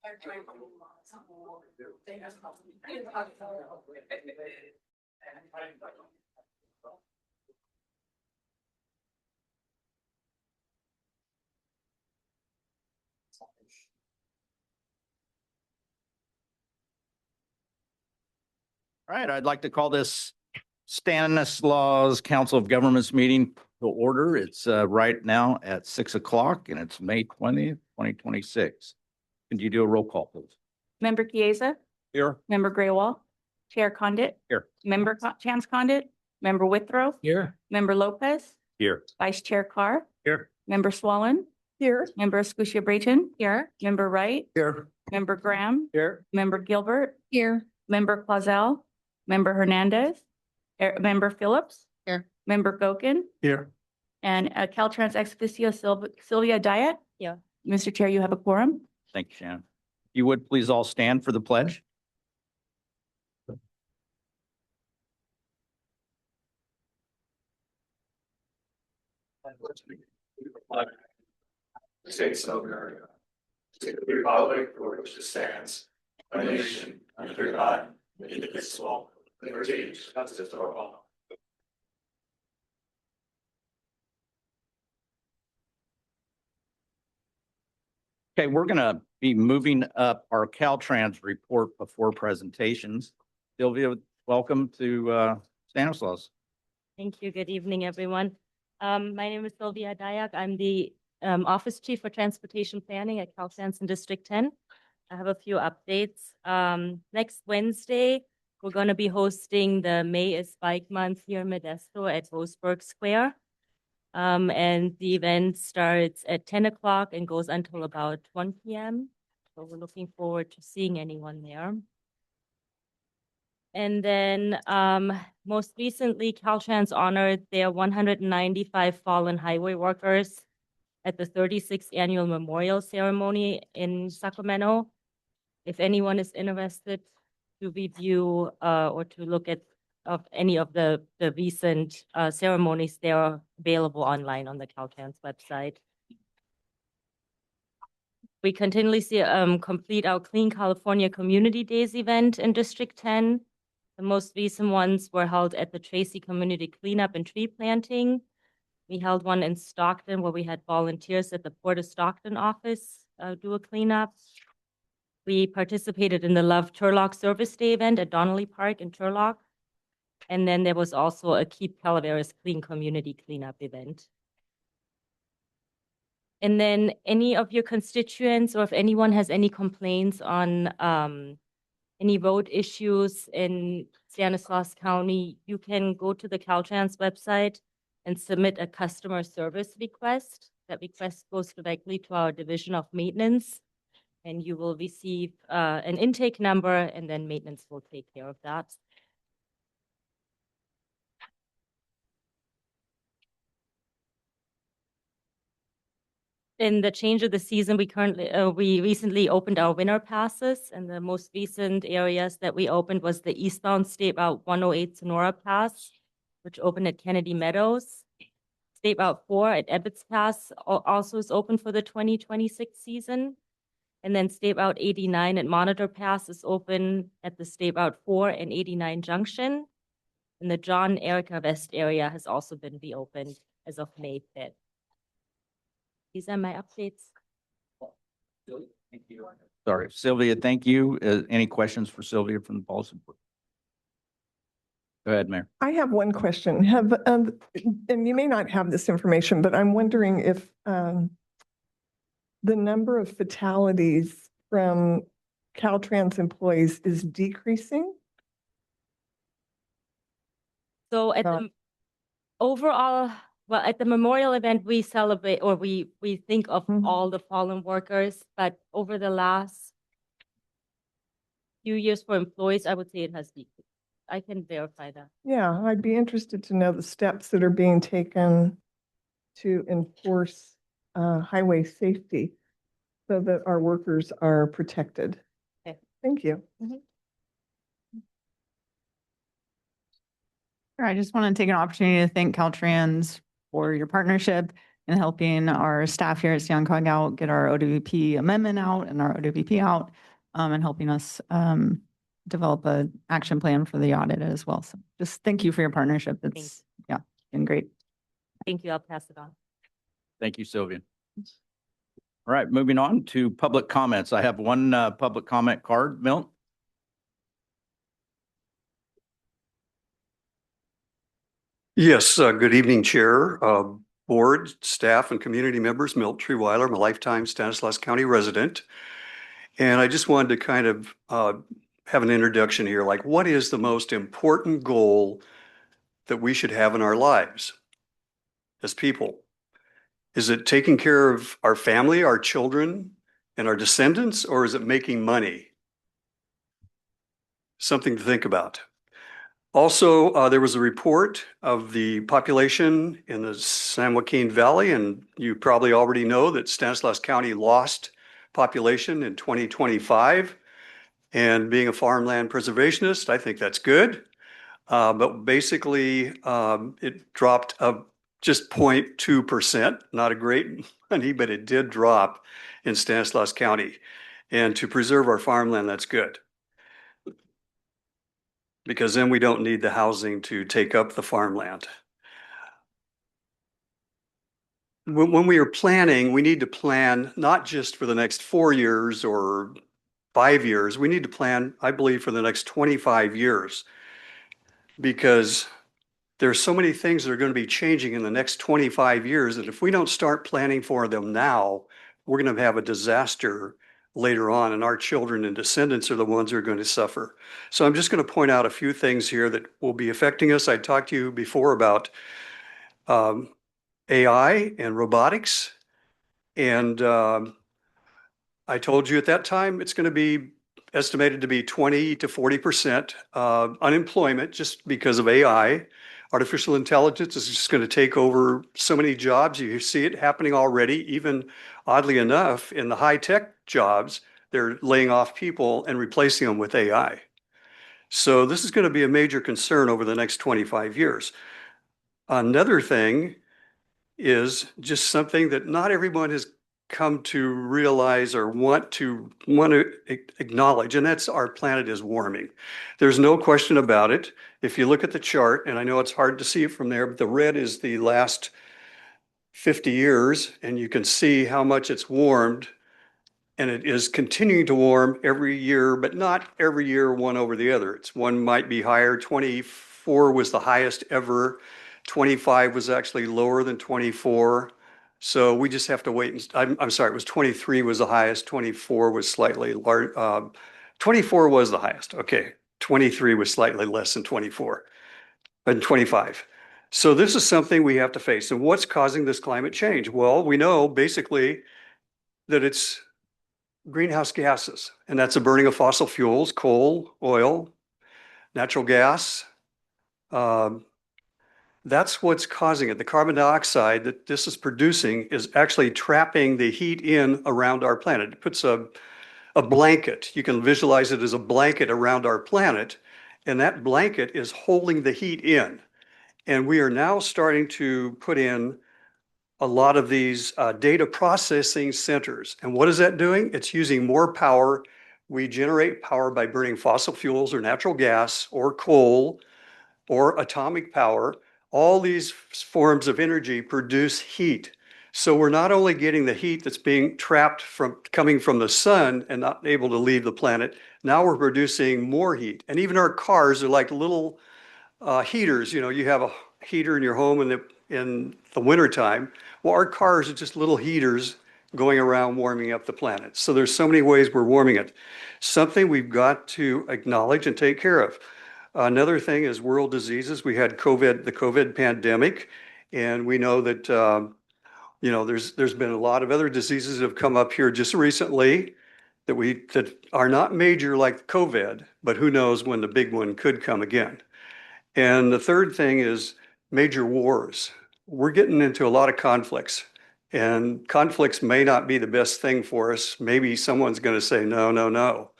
All right, I'd like to call this Stanislaus Council of Governments meeting to order. It's right now at 6 o'clock and it's May 20th, 2026. Can you do a roll call, please? Member Chiesa, Here. Member Graywall, Chair Condit. Here. Member Chance Condit, Member Withrow. Here. Member Lopez, Here. Vice Chair Carr, Here. Member Swallen. Here. Member Escutia Brayton. Here. Member Wright. Here. Member Graham. Here. Member Gilbert. Here. Member Clausel. Member Hernandez. Member Phillips. Here. Member Gokin. Here. And Caltrans ex officio Sylvia Diet. Yeah. Mr. Chair, you have a quorum. Thank you, Shannon. If you would please all stand for the pledge. States of America, to the republic for which it stands, a nation under God, indivisible, with liberty and justice for all. Okay, we're going to be moving up our Caltrans report before presentations. Sylvia, welcome to Stanislaus. Thank you. Good evening, everyone. My name is Sylvia Dayak. I'm the Office Chief for Transportation Planning at Caltrans in District 10. I have a few updates. Next Wednesday, we're going to be hosting the May is Bike Month here in Modesto at Roseburg Square. And the event starts at 10 o'clock and goes until about 1 p.m. So we're looking forward to seeing anyone there. And then most recently, Caltrans honored their 195 fallen highway workers at the 36th annual memorial ceremony in Sacramento. If anyone is interested to review or to look at any of the recent ceremonies, they are available online on the Caltrans website. We continuously complete our Clean California Community Days event in District 10. The most recent ones were held at the Tracy Community Cleanup and Tree Planting. We held one in Stockton where we had volunteers at the Port of Stockton office do a cleanup. We participated in the Love Turlock Service Day event at Donnelly Park in Turlock. And then there was also a Keep Calaveras Clean Community Cleanup event. And then any of your constituents or if anyone has any complaints on any road issues in Stanislaus County, you can go to the Caltrans website and submit a customer service request. That request goes directly to our Division of Maintenance, and you will receive an intake number, and then maintenance will take care of that. In the change of the season, we recently opened our winter passes, and the most recent areas that we opened was the eastbound State Route 108 Sonora Pass, which opened at Kennedy Meadows. State Route 4 at Ebbets Pass also is open for the 2026 season. And then State Route 89 at Monitor Pass is open at the State Route 4 and 89 Junction. And the John Erica West area has also been reopened as of May 5th. These are my updates. Thank you. Sorry, Sylvia, thank you. Any questions for Sylvia from the policy board? Go ahead, Mayor. I have one question. And you may not have this information, but I'm wondering if the number of fatalities from Caltrans employees is decreasing? So at the overall, well, at the memorial event, we celebrate or we think of all the fallen workers, but over the last few years for employees, I would say it has decreased. I can verify that. Yeah, I'd be interested to know the steps that are being taken to enforce highway safety so that our workers are protected. Okay. Thank you. I just want to take an opportunity to thank Caltrans for your partnership. in helping our staff here at Siancog out, get our OWP amendment out and our OWP out, and helping us develop a action plan for the audit as well. So just thank you for your partnership. It's, yeah, been great. Thank you. I'll pass it on. Thank you, Sylvia. All right, moving on to public comments. I have one public comment card. Milt? Yes, good evening, Chair, Board, staff, and community members. Milt Treeweiler, I'm a lifetime Stanislaus County resident. And I just wanted to kind of have an introduction here, like what is the most important goal that we should have in our lives as people? Is it taking care of our family, our children, and our descendants, or is it making money? Something to think about. Also, there was a report of the population in the San Joaquin Valley, and you probably already know that Stanislaus County lost population in 2025. And being a farmland preservationist, I think that's good. But basically, it dropped just 0.2%, not a great money, but it did drop in Stanislaus County. And to preserve our farmland, that's good. Because then we don't need the housing to take up the farmland. When we are planning, we need to plan not just for the next 4 years or 5 years. We need to plan, I believe, for the next 25 years. Because there's so many things that are going to be changing in the next 25 years that if we don't start planning for them now, we're going to have a disaster later on, and our children and descendants are the ones who are going to suffer. So I'm just going to point out a few things here that will be affecting us. I talked to you before about AI and robotics, and I told you at that time it's going to be estimated to be 20 to 40% unemployment just because of AI. Artificial intelligence is just going to take over so many jobs. You see it happening already, even oddly enough, in the high-tech jobs, they're laying off people and replacing them with AI. So this is going to be a major concern over the next 25 years. Another thing is just something that not everyone has come to realize or want to acknowledge, and that's our planet is warming. There's no question about it. If you look at the chart, and I know it's hard to see it from there, but the red is the last 50 years, and you can see how much it's warmed, and it is continuing to warm every year, but not every year one over the other. It's one might be higher. 24 was the highest ever. 25 was actually lower than 24. So we just have to wait. I'm sorry, it was 23 was the highest. 24 was slightly large. 24 was the highest. Okay. 23 was slightly less than 24 and 25. So this is something we have to face. And what's causing this climate change? Well, we know basically that it's greenhouse gases, and that's the burning of fossil fuels, coal, oil, natural gas. That's what's causing it. The carbon dioxide that this is producing is actually trapping the heat in around our planet. It puts a blanket. You can visualize it as a blanket around our planet, and that blanket is holding the heat in. And we are now starting to put in a lot of these data processing centers. And what is that doing? It's using more power. We generate power by burning fossil fuels or natural gas or coal or atomic power. All these forms of energy produce heat. So we're not only getting the heat that's being trapped from coming from the sun and not able to leave the planet, now we're producing more heat. And even our cars are like little heaters. You know, you have a heater in your home in the wintertime. Well, our cars are just little heaters going around warming up the planet. So there's so many ways we're warming it. Something we've got to acknowledge and take care of. Another thing is world diseases. We had COVID, the COVID pandemic, and we know that you know there's been a lot of other diseases that have come up here just recently that are not major like COVID, but who knows when the big one could come again. And the third thing is major wars. We're getting into a lot of conflicts, and conflicts may not be the best thing for us. Maybe someone's going to say, no, no, no.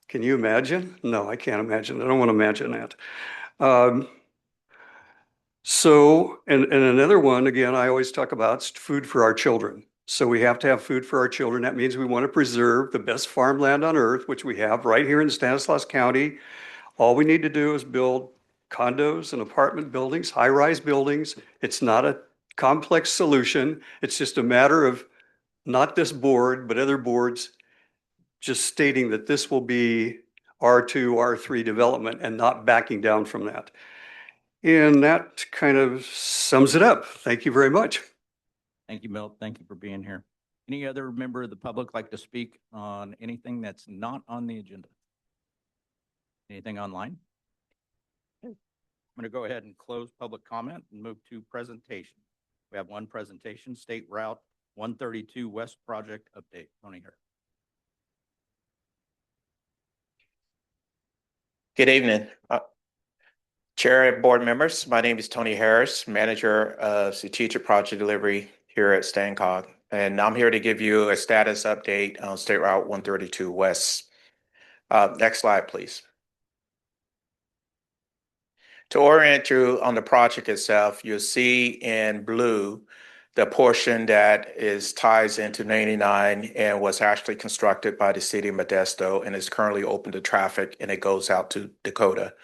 Can you imagine? No, I can't imagine. I don't want to imagine that. So, and another one, again, I always talk about is food for our children. So we have to have food for our children. That means we want to preserve the best farmland on earth, which we have right here in Stanislaus County. All we need to do is build condos and apartment buildings, high-rise buildings. It's not a complex solution. It's just a matter of not this board, but other boards just stating that this will be R2, R3 development and not backing down from that. And that kind of sums it up. Thank you very much. Thank you, Milt. Thank you for being here. Any other member of the public like to speak on anything that's not on the agenda? Anything online? I'm going to go ahead and close public comment and move to presentation. We have one presentation, State Route 132 West Project Update. Tony Harris. Good evening. Chair and board members, my name is Tony Harris, Manager of Strategic Project Delivery here at StanCog, and I'm here to give you a status update on State Route 132 West. Next slide, please. To orient you on the project itself, you'll see in blue the portion that ties into 99 and was actually constructed by the city of Modesto and is currently open to traffic, and it goes out to Dakota.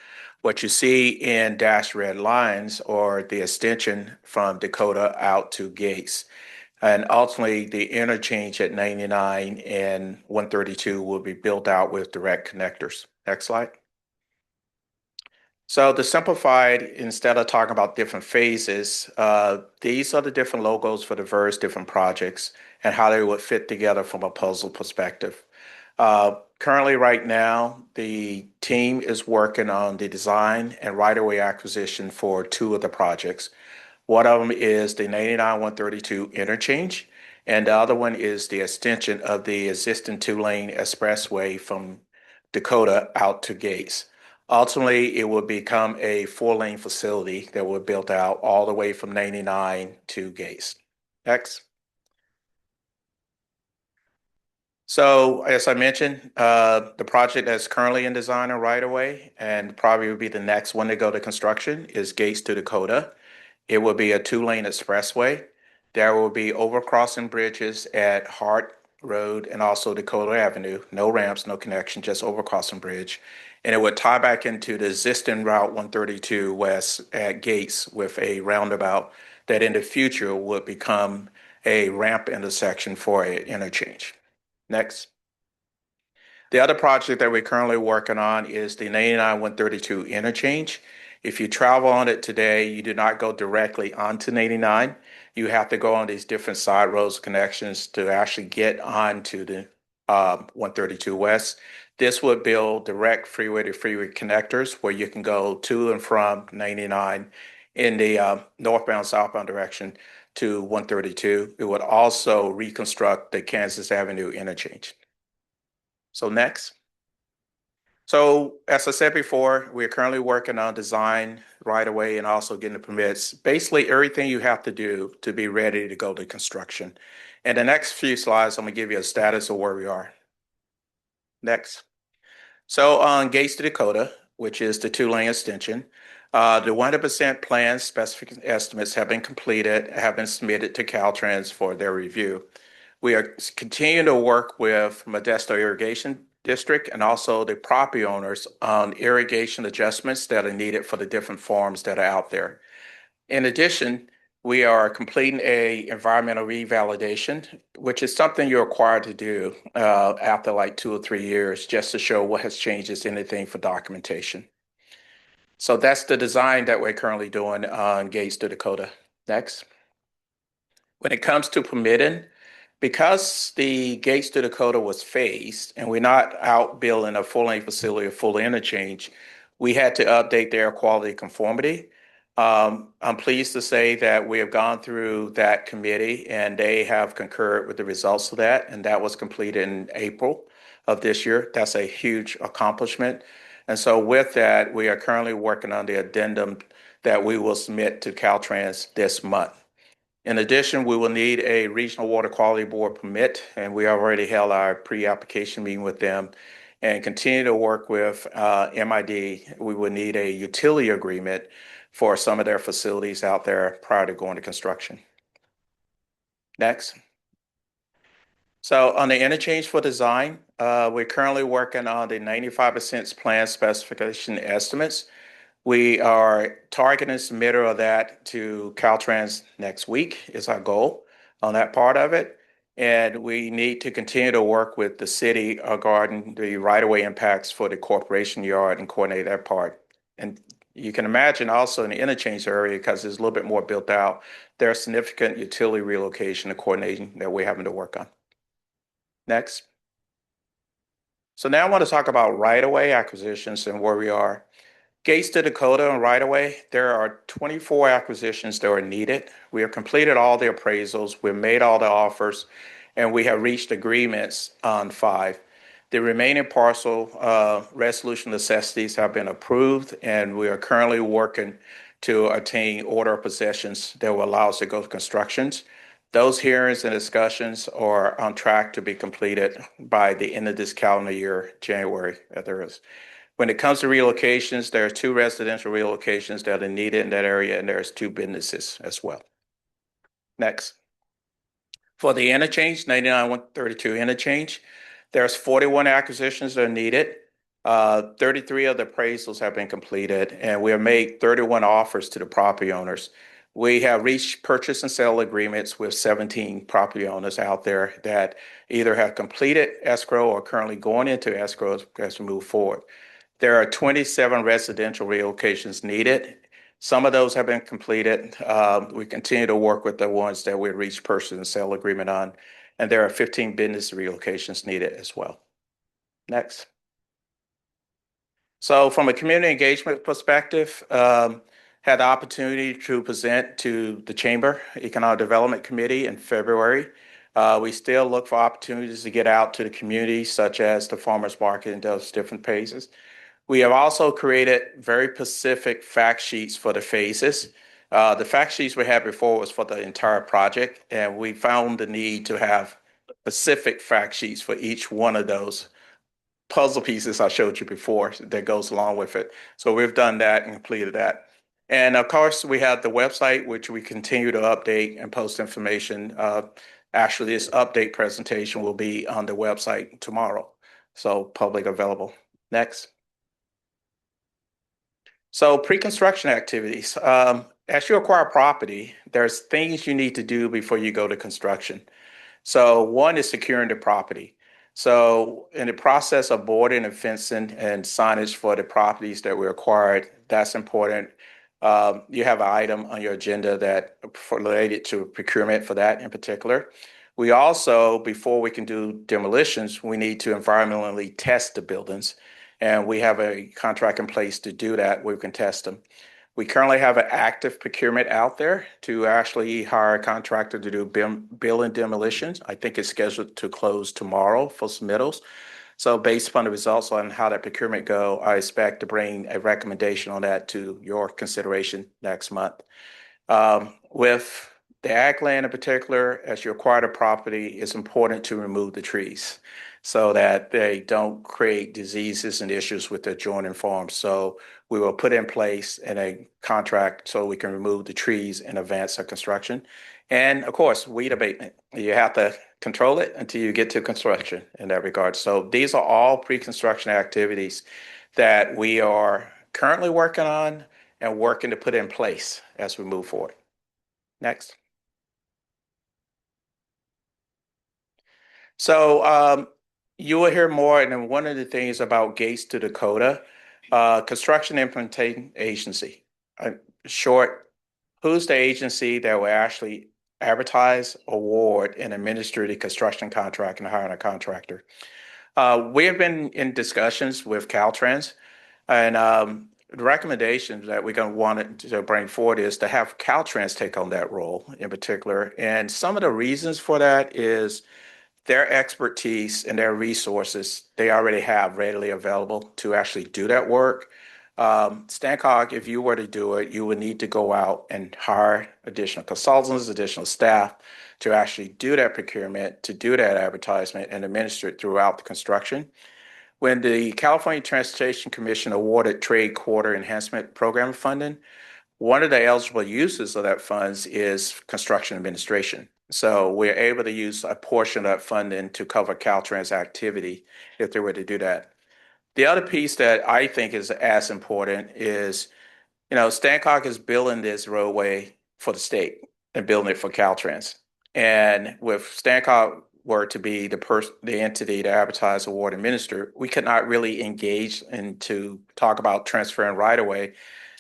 What you see in dashed red lines are the extension from Dakota out to Gates. And ultimately, the interchange at 99 and 132 will be built out with direct connectors. Next slide. So to simplify, instead of talking about different phases, these are the different logos for the various different projects and how they would fit together from a puzzle perspective. Currently, right now, the team is working on the design and right-of-way acquisition for two of the projects. One of them is the 99-132 interchange, and the other one is the extension of the existing two-lane expressway from Dakota out to Gates. Ultimately, it will become a four-lane facility that will be built out all the way from 99 to Gates. Next. So, as I mentioned, the project that's currently in design and right away, and probably will be the next one to go to construction, is Gates to Dakota. It will be a two-lane expressway. There will be overcrossing bridges at Hart Road and also Dakota Avenue. No ramps, no connection, just overcrossing bridge. And it would tie back into the existing Route 132 West at Gates with a roundabout that in the future would become a ramp intersection for an interchange. Next. The other project that we're currently working on is the 99-132 interchange. If you travel on it today, you do not go directly onto 99. You have to go on these different side roads connections to actually get onto the 132 West. This would build direct freeway to freeway connectors where you can go to and from 99 in the northbound, southbound direction to 132. It would also reconstruct the Kansas Avenue interchange. So next. So as I said before, we're currently working on design right away and also getting the permits. Basically everything you have to do to be ready to go to construction. In the next few slides, I'm gonna give you a status of where we are. Next. So on Gates to Dakota, which is the two-lane extension, the 100% plan specific estimates have been completed, have been submitted to Caltrans for their review. We are continuing to work with Modesto Irrigation District and also the property owners on irrigation adjustments that are needed for the different farms that are out there. In addition, we are completing a environmental revalidation, which is something you're required to do after like 2 or 3 years, just to show what has changed, if anything, for documentation. So that's the design that we're currently doing on Gates to Dakota. Next. When it comes to permitting, because the Gates to Dakota was phased and we're not out building a full-lane facility or full interchange, we had to update their quality conformity. I'm pleased to say that we have gone through that committee and they have concurred with the results of that, and that was completed in April of this year. That's a huge accomplishment. And so with that, we are currently working on the addendum that we will submit to Caltrans this month. In addition, we will need a Regional Water Quality Board permit, and we already held our pre-application meeting with them, and continue to work with MID. We will need a utility agreement for some of their facilities out there prior to going to construction. Next. So on the interchange for design, we're currently working on the 95% plan specification estimates. We are targeting submitter of that to Caltrans next week is our goal on that part of it. And we need to continue to work with the city regarding the right-of-way impacts for the corporation yard and coordinate that part. And you can imagine also in the interchange area, because it's a little bit more built out, there are significant utility relocation and coordinating that we're having to work on. Next. So now I want to talk about right-of-way acquisitions and where we are. Gates to Dakota and right-of-way, there are 24 acquisitions that are needed. We have completed all the appraisals, we've made all the offers, and we have reached agreements on 5. The remaining parcel resolution necessities have been approved, and we are currently working to attain order of possessions that will allow us to go to constructions. Those hearings and discussions are on track to be completed by the end of this calendar year, January, there is. When it comes to relocations, there are 2 residential relocations that are needed in that area, and there's 2 businesses as well. Next. For the interchange, 99-132 interchange, there's 41 acquisitions that are needed. 33 of the appraisals have been completed, and we have made 31 offers to the property owners. We have reached purchase and sale agreements with 17 property owners out there that either have completed escrow or currently going into escrow as we move forward. There are 27 residential relocations needed. Some of those have been completed. We continue to work with the ones that we reached purchase and sale agreement on, and there are 15 business relocations needed as well. Next. So from a community engagement perspective, had the opportunity to present to the Chamber Economic Development Committee in February. We still look for opportunities to get out to the community, such as the farmers market and those different phases. We have also created very specific fact sheets for the phases. The fact sheets we had before was for the entire project, and we found the need to have specific fact sheets for each one of those puzzle pieces I showed you before that goes along with it. So we've done that and completed that. And of course, we have the website, which we continue to update and post information. Actually, this update presentation will be on the website tomorrow, so public available. Next. So pre-construction activities. As you acquire property, there's things you need to do before you go to construction. So one is securing the property. So in the process of boarding and fencing and signage for the properties that we acquired, that's important. You have an item on your agenda that related to procurement for that in particular. We also, before we can do demolitions, we need to environmentally test the buildings. And we have a contract in place to do that. We can test them. We currently have an active procurement out there to actually hire a contractor to do building demolitions. I think it's scheduled to close tomorrow for submittals. So based upon the results on how that procurement go, I expect to bring a recommendation on that to your consideration next month. With the ag land in particular, as you acquire the property, it's important to remove the trees so that they don't create diseases and issues with the adjoining farms. So we will put in place in a contract so we can remove the trees in advance of construction. And of course, weed abatement. You have to control it until you get to construction in that regard. So these are all pre-construction activities that we are currently working on and working to put in place as we move forward. Next. So you will hear more, and one of the things about Gates to Dakota, Construction Implementation Agency. Short, who's the agency that will actually advertise, award, and administer the construction contract and hire a contractor? We have been in discussions with Caltrans, and the recommendations that we're going to want to bring forward is to have Caltrans take on that role in particular. And some of the reasons for that is their expertise and their resources they already have readily available to actually do that work. Stancog, if you were to do it, you would need to go out and hire additional consultants, additional staff to actually do that procurement, to do that advertisement, and administer it throughout the construction. When the California Transportation Commission awarded Trade Quarter Enhancement Program funding, One of the eligible uses of that funds is construction administration. So we're able to use a portion of that funding to cover Caltrans activity if they were to do that. The other piece that I think is as important is, Stancock is building this roadway for the state and building it for Caltrans. And with Stancock were to be the entity to advertise, award, and administer, we could not really engage and to talk about transferring right of way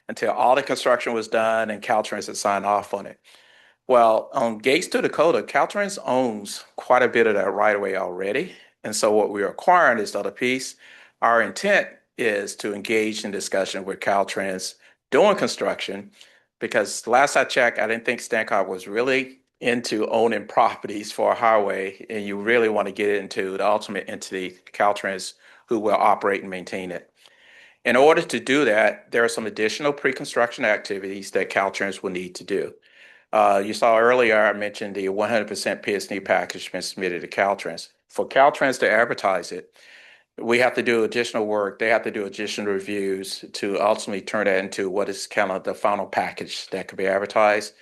until all the construction was done and Caltrans had signed off on it. Well, on Gates to Dakota, Caltrans owns quite a bit of that right of way already. And so what we're acquiring is the other piece. Our intent is to engage in discussion with Caltrans doing construction, because last I checked, I didn't think Stancock was really into owning properties for a highway, and you really want to get into the ultimate entity, Caltrans, who will operate and maintain it. In order to do that, there are some additional pre-construction activities that Caltrans will need to do. You saw earlier, I mentioned the 100% PS&E package been submitted to Caltrans. For Caltrans to advertise it, we have to do additional work. They have to do additional reviews to ultimately turn that into what is kind of the final package that could be advertised.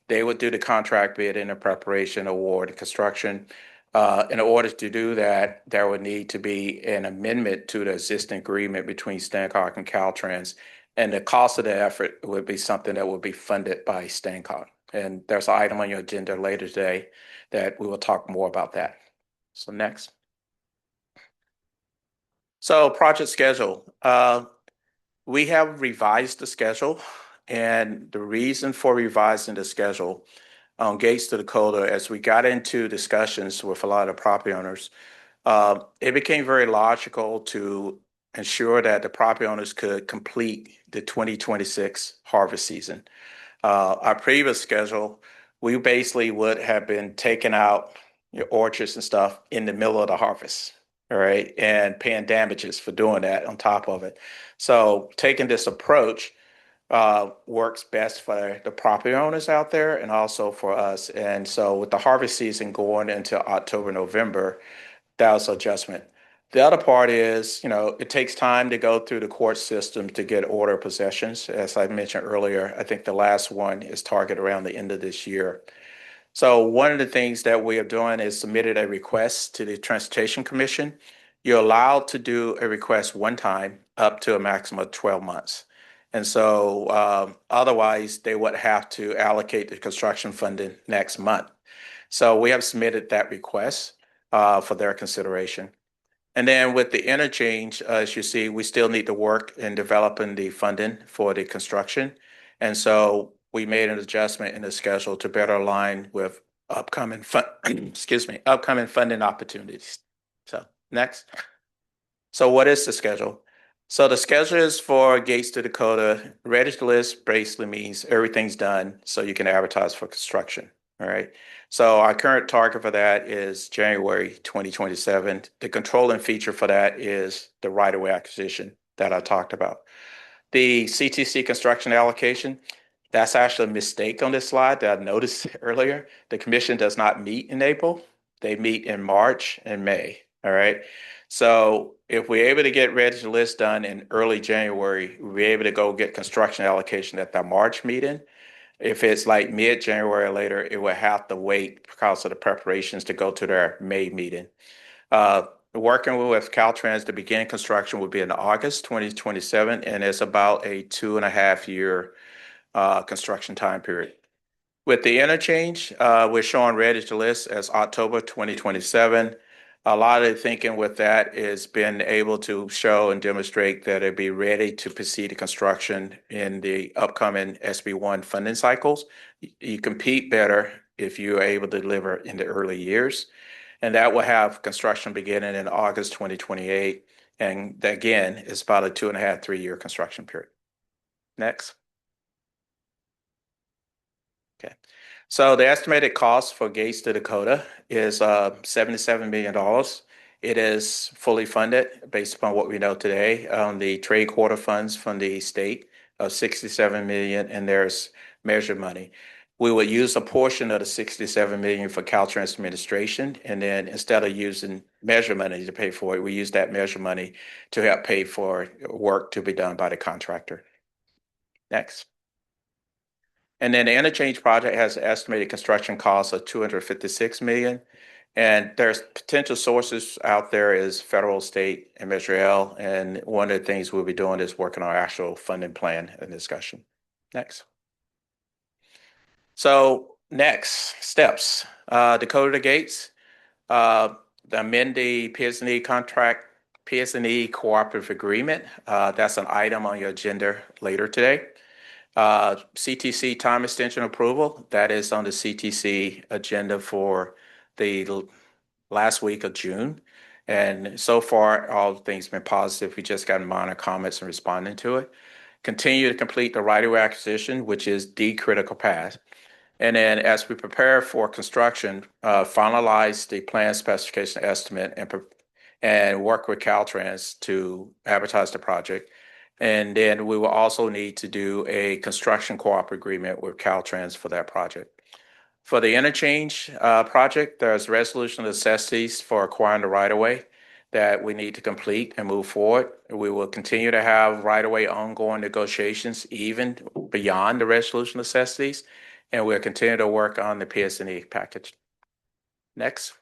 They would do the contract bid and the preparation, award, and construction. In order to do that, there would need to be an amendment to the existing agreement between Stancock and Caltrans. And the cost of the effort would be something that would be funded by Stancock. And there's an item on your agenda later today that we will talk more about that. So next. So project schedule. We have revised the schedule, and the reason for revising the schedule on Gates to Dakota, as we got into discussions with a lot of property owners, it became very logical to ensure that the property owners could complete the 2026 harvest season. Our previous schedule, we basically would have been taking out your orchards and stuff in the middle of the harvest, all right, and paying damages for doing that on top of it. So taking this approach works best for the property owners out there and also for us. And so with the harvest season going into October, November, that was adjustment. The other part is, it takes time to go through the court system to get order of possessions. As I mentioned earlier, I think the last one is targeted around the end of this year. So one of the things that we are doing is submitted a request to the Transportation Commission. You're allowed to do a request one time up to a maximum of 12 months. And so otherwise, they would have to allocate the construction funding next month. So we have submitted that request for their consideration. And then with the interchange, as you see, we still need to work in developing the funding for the construction. And so we made an adjustment in the schedule to better align with upcoming upcoming funding opportunities. So next. So what is the schedule? So the schedule is for Gates to Dakota. Ready to list basically means everything's done so you can advertise for construction. All right. So our current target for that is January 2027. The controlling feature for that is the right-of-way acquisition that I talked about. The CTC construction allocation, that's actually a mistake on this slide that I noticed earlier. The commission does not meet in April. They meet in March and May. All right. So if we're able to get ready to list done in early January, we'll be able to go get construction allocation at the March meeting. If it's like mid-January or later, it will have to wait because of the preparations to go to their May meeting. Working with Caltrans to begin construction will be in August 2027, and it's about a 2.5-year construction time period. With the interchange, we're showing ready to list as October 2027. A lot of the thinking with that is being able to show and demonstrate that it'd be ready to proceed to construction in the upcoming SB1 funding cycles. You compete better if you're able to deliver in the early years. And that will have construction beginning in August 2028. And again, it's about a 2.5, 3-year construction period. Next. Okay. So the estimated cost for Gates to Dakota is $77 million. It is fully funded based upon what we know today on the trade quarter funds from the state of $67 million, and there's measure money. We would use a portion of the $67 million for Caltrans administration, and then instead of using measure money to pay for it, we use that measure money to help pay for work to be done by the contractor. Next. And then the interchange project has an estimated construction cost of 256 million. And there's potential sources out there is federal, state, and Measure L. And one of the things we'll be doing is working on our actual funding plan and discussion. Next. So next steps, Dakota Gates, amend the PS&E contract, PS&E cooperative agreement. That's an item on your agenda later today. CTC time extension approval, that is on the CTC agenda for the last week of June. And so far, all things been positive. We just got minor comments and responding to it. Continue to complete the right-of-way acquisition, which is the critical path. And then as we prepare for construction, finalize the plan specification estimate and work with Caltrans to advertise the project. And then we will also need to do a construction cooperative agreement with Caltrans for that project. For the interchange project, there's resolution of necessities for acquiring the right-of-way that we need to complete and move forward. We will continue to have right-of-way ongoing negotiations even beyond the resolution of necessities, and we'll continue to work on the PS&E package. Next.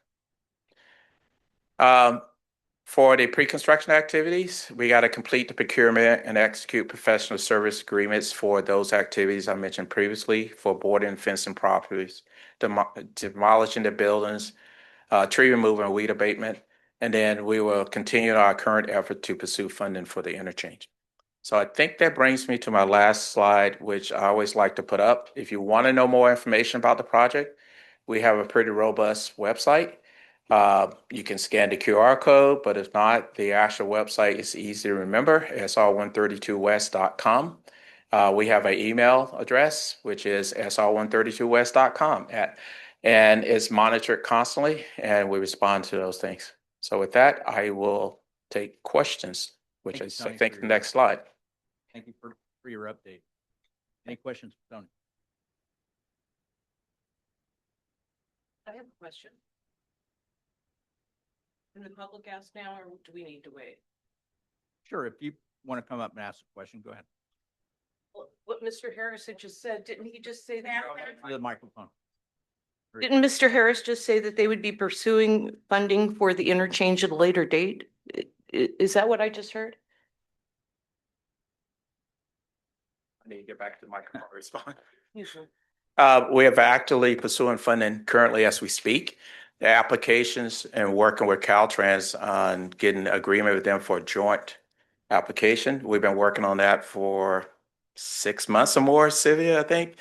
For the pre-construction activities, we got to complete the procurement and execute professional service agreements for those activities I mentioned previously for boarding and fencing properties, demolishing the buildings, tree removal and weed abatement, and then we will continue our current effort to pursue funding for the interchange. So I think that brings me to my last slide, which I always like to put up. If you want to know more information about the project, we have a pretty robust website. You can scan the QR code, but if not, the actual website is easy to remember, sr132west.com. We have an email address, which is sr132west.com, and it's monitored constantly, and we respond to those things. So with that, I will take questions, which Thank you, is, I Tony, think, for the your- next slide. Thank you for your update. Any questions, for Tony? I have a question. Can the public ask now, or do we need to wait? Sure, if you want to come up and ask a question, go ahead. What Mr. Harris had just said, didn't he just say that? To the microphone. Didn't Mr. Harris just say that they would be pursuing funding for the interchange at a later date? Is that what I just heard? I need to get back to the microphone to respond. Usually. We have actively pursuing funding currently as we speak. The applications and working with Caltrans on getting agreement with them for a joint application. We've been working on that for 6 months or more, Sylvia, I think.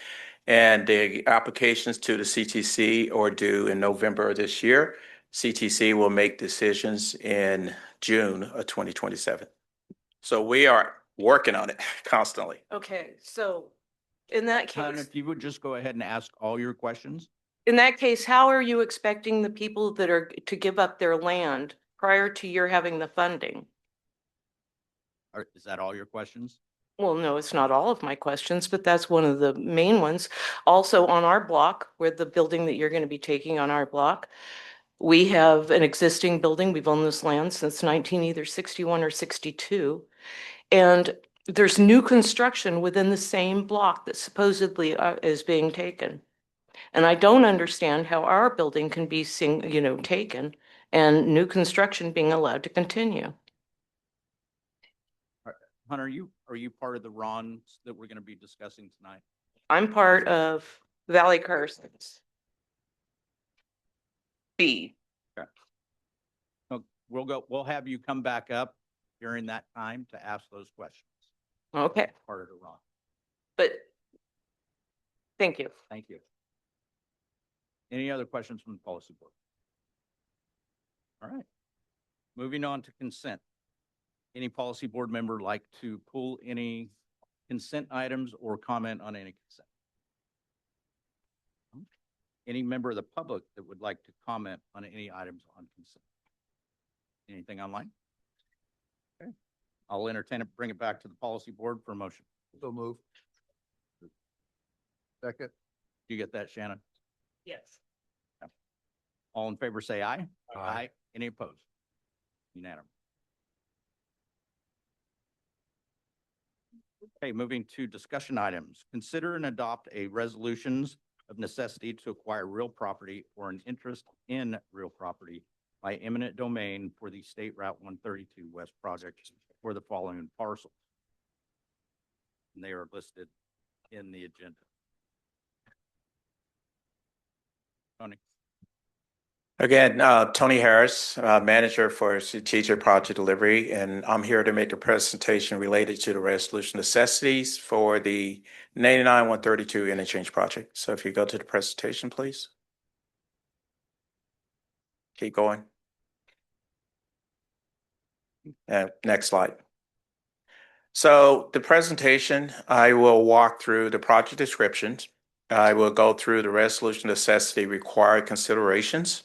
And the applications to the CTC are due in November of this year. CTC will make decisions in June of 2027. So we are working on it constantly. Okay, so in that Hun, case, if you would just go ahead and ask all your questions. how are you expecting the people that are to give up their land prior to your having the funding? Is that all your questions? Well, no, it's not all of my questions, but that's one of the main ones. Also on our block, where the building that you're going to be taking on our block, we have an existing building. We've owned this land since either 61 or 62. And there's new construction within the same block that supposedly is being taken. And I don't understand how our building can be taken and new construction being allowed to continue. Hunter, are you part of the RONs that we're going to be discussing tonight? I'm part of Valley Carson's B. So we'll have you come back up during that time to ask those questions. Okay, Part of the RON. but thank you. Thank you. Any other questions from the policy board? All right. Moving on to consent. Any policy board member like to pull any consent items or comment on any consent? Any member of the public that would like to comment on any items on consent? Anything online? Okay. I'll entertain it, bring it back to the policy board for a motion. So move. Second. You get that, Shannon? Yes. All in favor, say aye. Aye. Any opposed? Unanimous. Okay, moving to discussion items. Consider and adopt a resolutions of necessity to acquire real property or an interest in real property by eminent domain for the State Route 132 West project for the following parcels. And they are listed in the agenda. Tony. Again, Tony Harris, Manager for Strategic Project Delivery, and I'm here to make a presentation related to the resolution necessities for the 99-132 interchange project. So if you go to the presentation, please. Keep going. Next slide. So the presentation, I will walk through the project descriptions. I will go through the resolution necessity required considerations.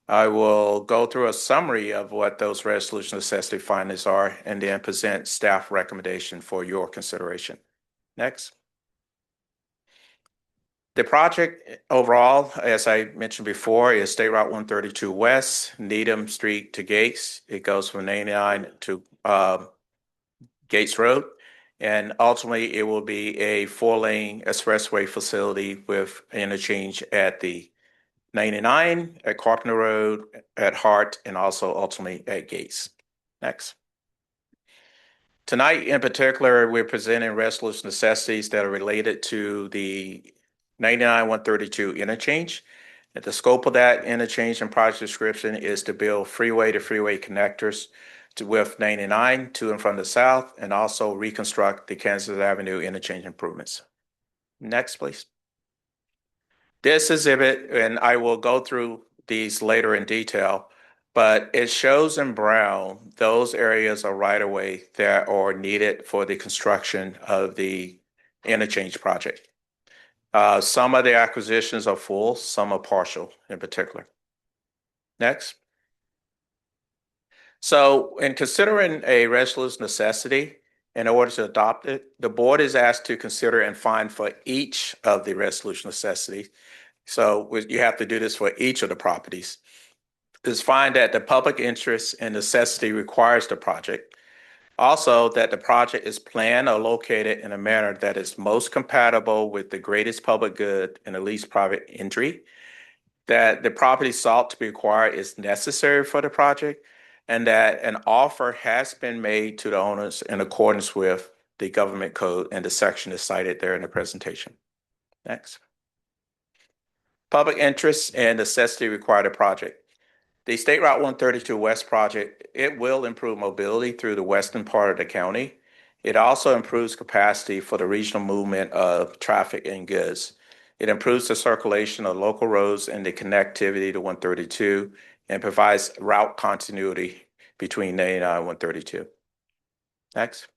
I will go through a summary of what those resolution necessity findings are and then present staff recommendation for your consideration. Next. The project overall, as I mentioned before, is State Route 132 West, Needham Street to Gates. It goes from 99 to Gates Road. And ultimately, it will be a 4-lane expressway facility with interchange at the 99 at Carpenter Road, at Hart, and also ultimately at Gates. Next. Tonight, in particular, we're presenting resolution necessities that are related to the 99-132 interchange. And the scope of that interchange and project description is to build freeway-to-freeway connectors with 99 to and from the south, and also reconstruct the Kansas Avenue interchange improvements. Next, please. This exhibit, and I will go through these later in detail, but it shows in brown those areas of right-of-way that are needed for the construction of the interchange project. Some of the acquisitions are full, some are partial in particular. Next. So in considering a resolution necessity, in order to adopt it, the board is asked to consider and find for each of the resolution necessities. So you have to do this for each of the properties. Is find that the public interest and necessity requires the project. Also, that the project is planned or located in a manner that is most compatible with the greatest public good and the least private injury. That the property sought to be acquired is necessary for the project, and that an offer has been made to the owners in accordance with the government code, and the section is cited there in the presentation. Next. Public interest and necessity require the project. The State Route 132 West project, it will improve mobility through the western part of the county. It also improves capacity for the regional movement of traffic and goods. It improves the circulation of local roads and the connectivity to 132, and provides route continuity between 99 and 132. Next.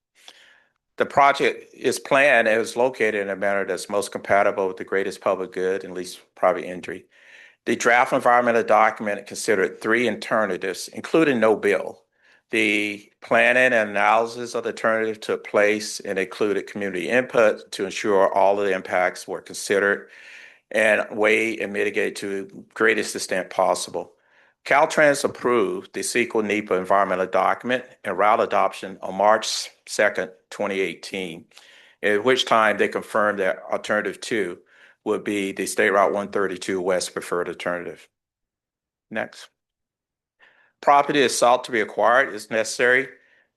The project is planned and is located in a manner that's most compatible with the greatest public good and least private injury. The draft environmental document considered 3 alternatives, including no bill. The planning and analysis of the alternative took place and included community input to ensure all of the impacts were considered and weighed and mitigated to the greatest extent possible. Caltrans approved the CEQA NEPA environmental document and route adoption on March 2nd, 2018, at which time they confirmed that alternative 2 would be the State Route 132 West preferred alternative. Next. Property is sought to be acquired is necessary.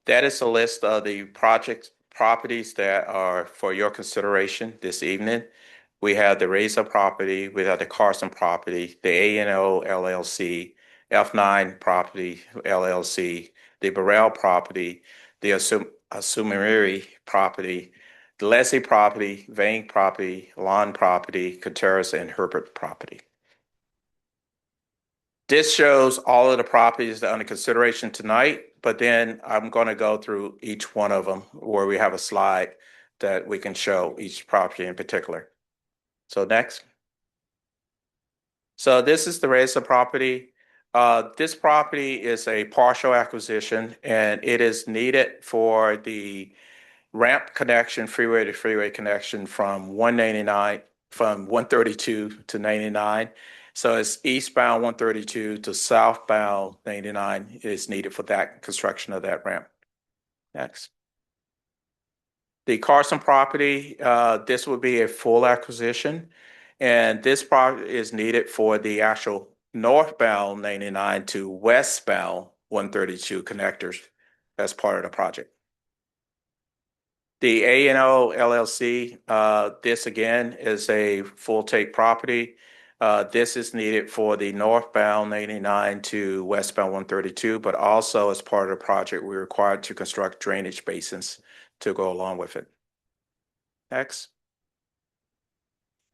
That is a list of the project properties that are for your consideration this evening. We have the Reza property, we have the Carson property, the A&O LLC, F9 property LLC, the Burrell property, the Asumiri property, the Leslie property, Vane property, Lawn property, Coteras, and Herbert property. This shows all of the properties that are under consideration tonight, but then I'm going to go through each one of them where we have a slide that we can show each property in particular. So next. So this is the Reza property. This property is a partial acquisition, and it is needed for the ramp connection, freeway to freeway connection from 199, from 132 to 99. So it's eastbound 132 to southbound 99 is needed for that construction of that ramp. Next. The Carson property, this would be a full acquisition. And this project is needed for the actual northbound 99 to westbound 132 connectors as part of the project. The A&O LLC, this again is a full take property. This is needed for the northbound 99 to westbound 132, but also as part of the project, we're required to construct drainage basins to go along with it. Next.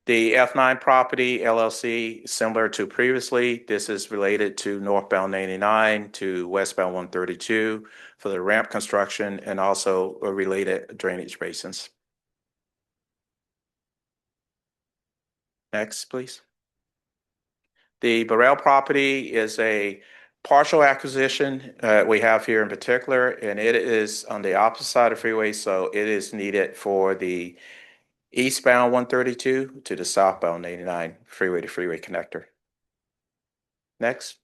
The F9 property LLC, similar to previously, this is related to northbound 99 to westbound 132 for the ramp construction and also related drainage basins. Next, please. The Burrell property is a partial acquisition we have here in particular, and it is on the opposite side of the freeway, so it is needed for the eastbound 132 to the southbound 89 freeway to freeway connector. Next.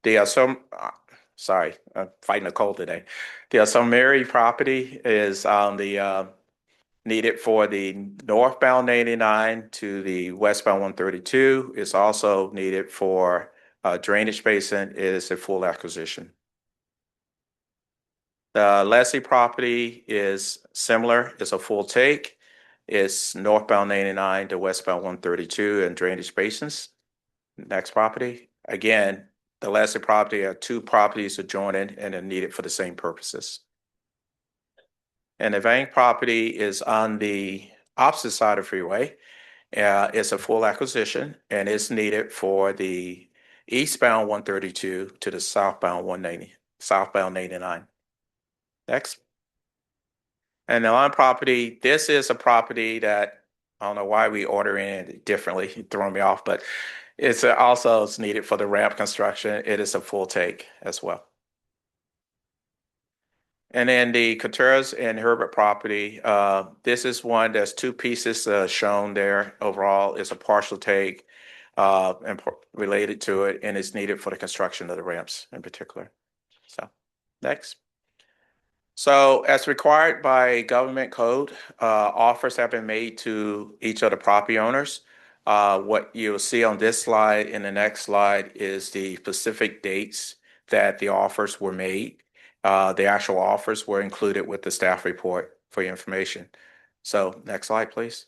The sorry, I'm fighting a cold today. The Mary property is on the needed for the northbound 89 to the westbound 132. It's also needed for drainage basin. It is a full acquisition. The Leslie property is similar. It's a full take. It's northbound 89 to westbound 132 and drainage basins. Next property. Again, the Leslie property are two properties adjoining and are needed for the same purposes. And the Vang property is on the opposite side of the freeway. It's a full acquisition and it's needed for the eastbound 132 to the southbound 190, southbound 89. Next. And the Lime property, this is a property that I don't know why we order it differently, throwing me off, but it's also it's needed for the ramp construction. It is a full take as well. And then the Coutures and Herbert property, this is one that's two pieces shown there. Overall, it's a partial take and related to it, and it's needed for the construction of the ramps in particular. So, next. So as required by government code, offers have been made to each of the property owners. What you'll see on this slide and the next slide is the specific dates that the offers were made. The actual offers were included with the staff report for your information. So next slide, please.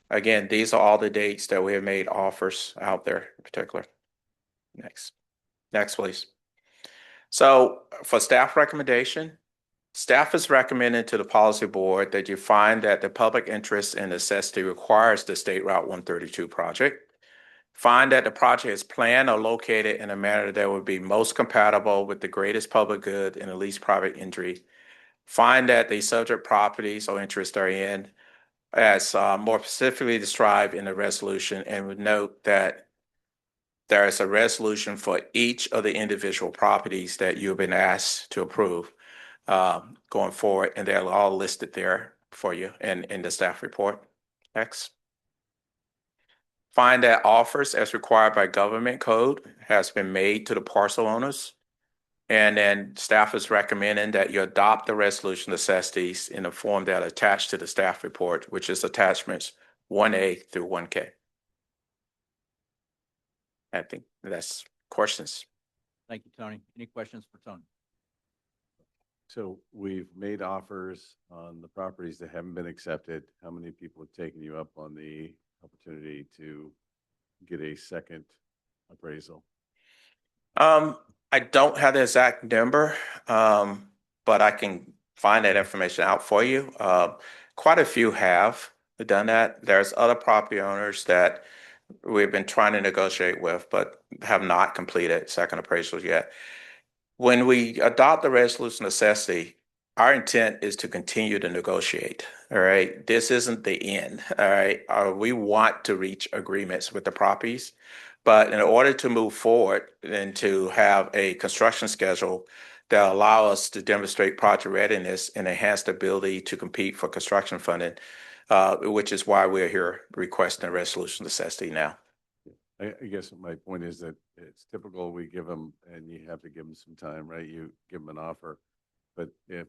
Again, these are all the dates that we have made offers out there in particular. Next. Next, please. So for staff recommendation, staff is recommending to the policy board that you find that the public interest and necessity requires the State Route 132 project. Find that the project is planned or located in a manner that would be most compatible with the greatest public good and the least private injury. Find that the subject properties or interests are in as more specifically described in the resolution, and would note that there is a resolution for each of the individual properties that you've been asked to approve going forward, and they're all listed there for you in the staff report. Next. Find that offers as required by government code has been made to the parcel owners. And then staff is recommending that you adopt the resolution necessities in the form that are attached to the staff report, which is attachments 1A through 1K. I think that's questions. Thank you, Tony. Any questions for Tony? So we've made offers on the properties that haven't been accepted. How many people have taken you up on the opportunity to get a second appraisal? I don't have the exact number, but I can find that information out for you. Quite a few have done that. There's other property owners that we've been trying to negotiate with, but have not completed second appraisals yet. When we adopt the resolution necessity, our intent is to continue to negotiate. All right. This isn't the end. All right. We want to reach agreements with the properties, but in order to move forward and to have a construction schedule that allow us to demonstrate project readiness and enhance the ability to compete for construction funding, which is why we're here requesting a resolution necessity now. I guess my point is that it's typical we give them, and you have to give them some time, right? You give them an offer, but if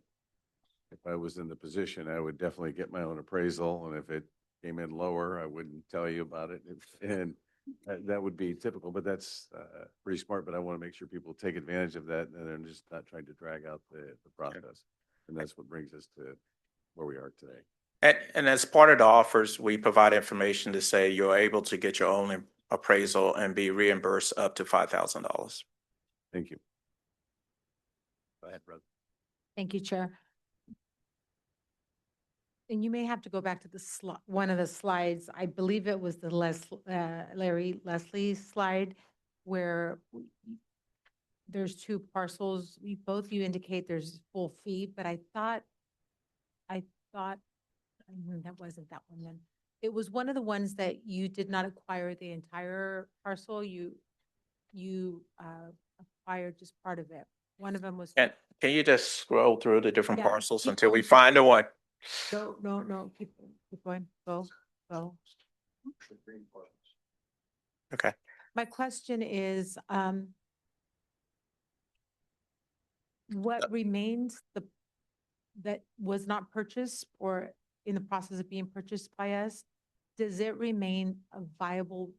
if I was in the position, I would definitely get my own appraisal, and if it came in lower, I wouldn't tell you about it. And that would be typical, but that's pretty smart, but I want to make sure people take advantage of that and they're just not trying to drag out the process. And that's what brings us to where we are today. And as part of the offers, we provide information to say you're able to get your own appraisal and be reimbursed up to $5,000. Thank you. Go ahead, brother. Thank you, Chair. And you may have to go back to the one of the slides. I believe it was the Larry Leslie slide where there's two parcels. Both you indicate there's full fee, but I thought that wasn't that one then. It was one of the ones that you did not acquire the entire parcel. You acquired just part of it. One of them was. And can you just scroll through the different Yeah, parcels keep until we going. find the one? No, keep going, go. Okay. My question is, what remains that was not purchased or in the process of being purchased by us? Does it remain a viable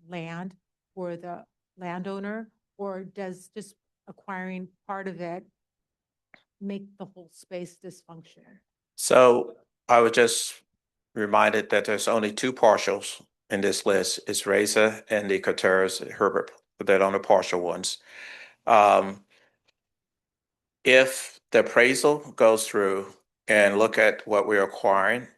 land for the landowner, or does just acquiring part of it make the whole space dysfunctional? So I was just reminded that there's only two partials in this list. It's Reza and the Coteras, Herbert, put that on the partial ones. If the appraisal goes through and look at what we're acquiring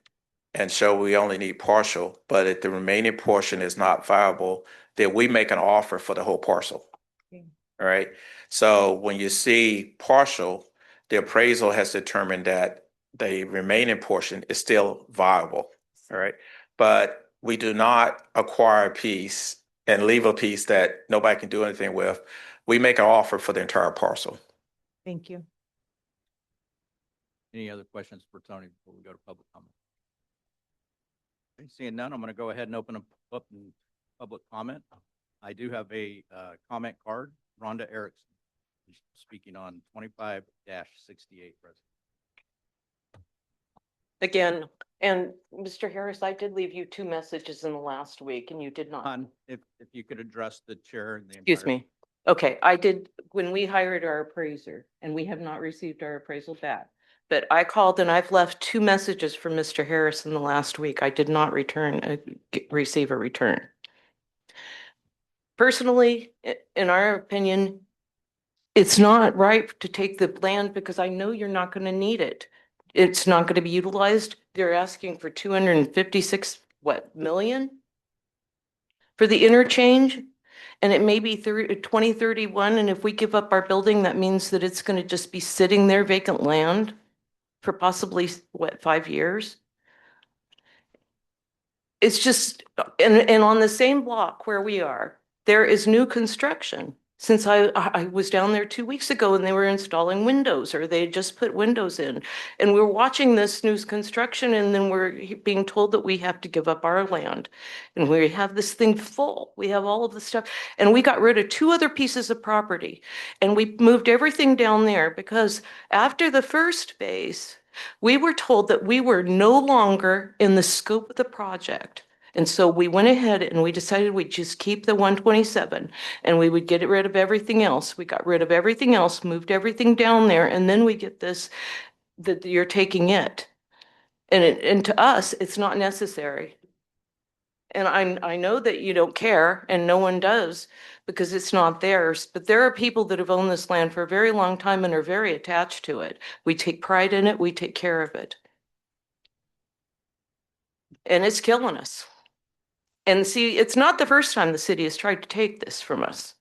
and show we only need partial, but if the remaining portion is not viable, then we make an offer for the whole parcel. Okay. All right. So when you see partial, the appraisal has determined that the remaining portion is still viable. All right. But we do not acquire a piece and leave a piece that nobody can do anything with. We make an offer for the entire parcel. Thank you. Any other questions for Tony before we go to public comment? Okay, seeing none, I'm going to go ahead and open up in public comment. I do have a comment card. Rhonda Erickson is speaking on 25-68 President. Again, and Mr. Harris, I did leave you two messages in the last week and you did not. If you could address the chair and the. Excuse entire- me. Okay, I did, when we hired our appraiser and we have not received our appraisal back. But I called and I've left two messages from Mr. Harris in the last week. I did not receive a return. Personally, in our opinion, it's not right to take the land because I know you're not going to need it. It's not going to be utilized. They're asking for 256, million for the interchange? And it may be 2031. And if we give up our building, that means that it's going to just be sitting there vacant land for possibly 5 years? It's just, and on the same block where we are, there is new construction. Since I was down there 2 weeks ago and they were installing windows or they had just put windows in. And we're watching this new construction and then we're being told that we have to give up our land. And we have this thing full. We have all of the stuff. And we got rid of 2 other pieces of property. And we moved everything down there because after the first phase, we were told that we were no longer in the scope of the project. And so we went ahead and we decided we'd just keep the 127 and we would get rid of everything else. We got rid of everything else, moved everything down there, and then we get this, that you're taking it. And to us, it's not necessary. And I know that you don't care and no one does because it's not theirs, but there are people that have owned this land for a very long time and are very attached to it. We take pride in it, we take care of it. And it's killing us. And see, it's not the first time the city has tried to take this from us.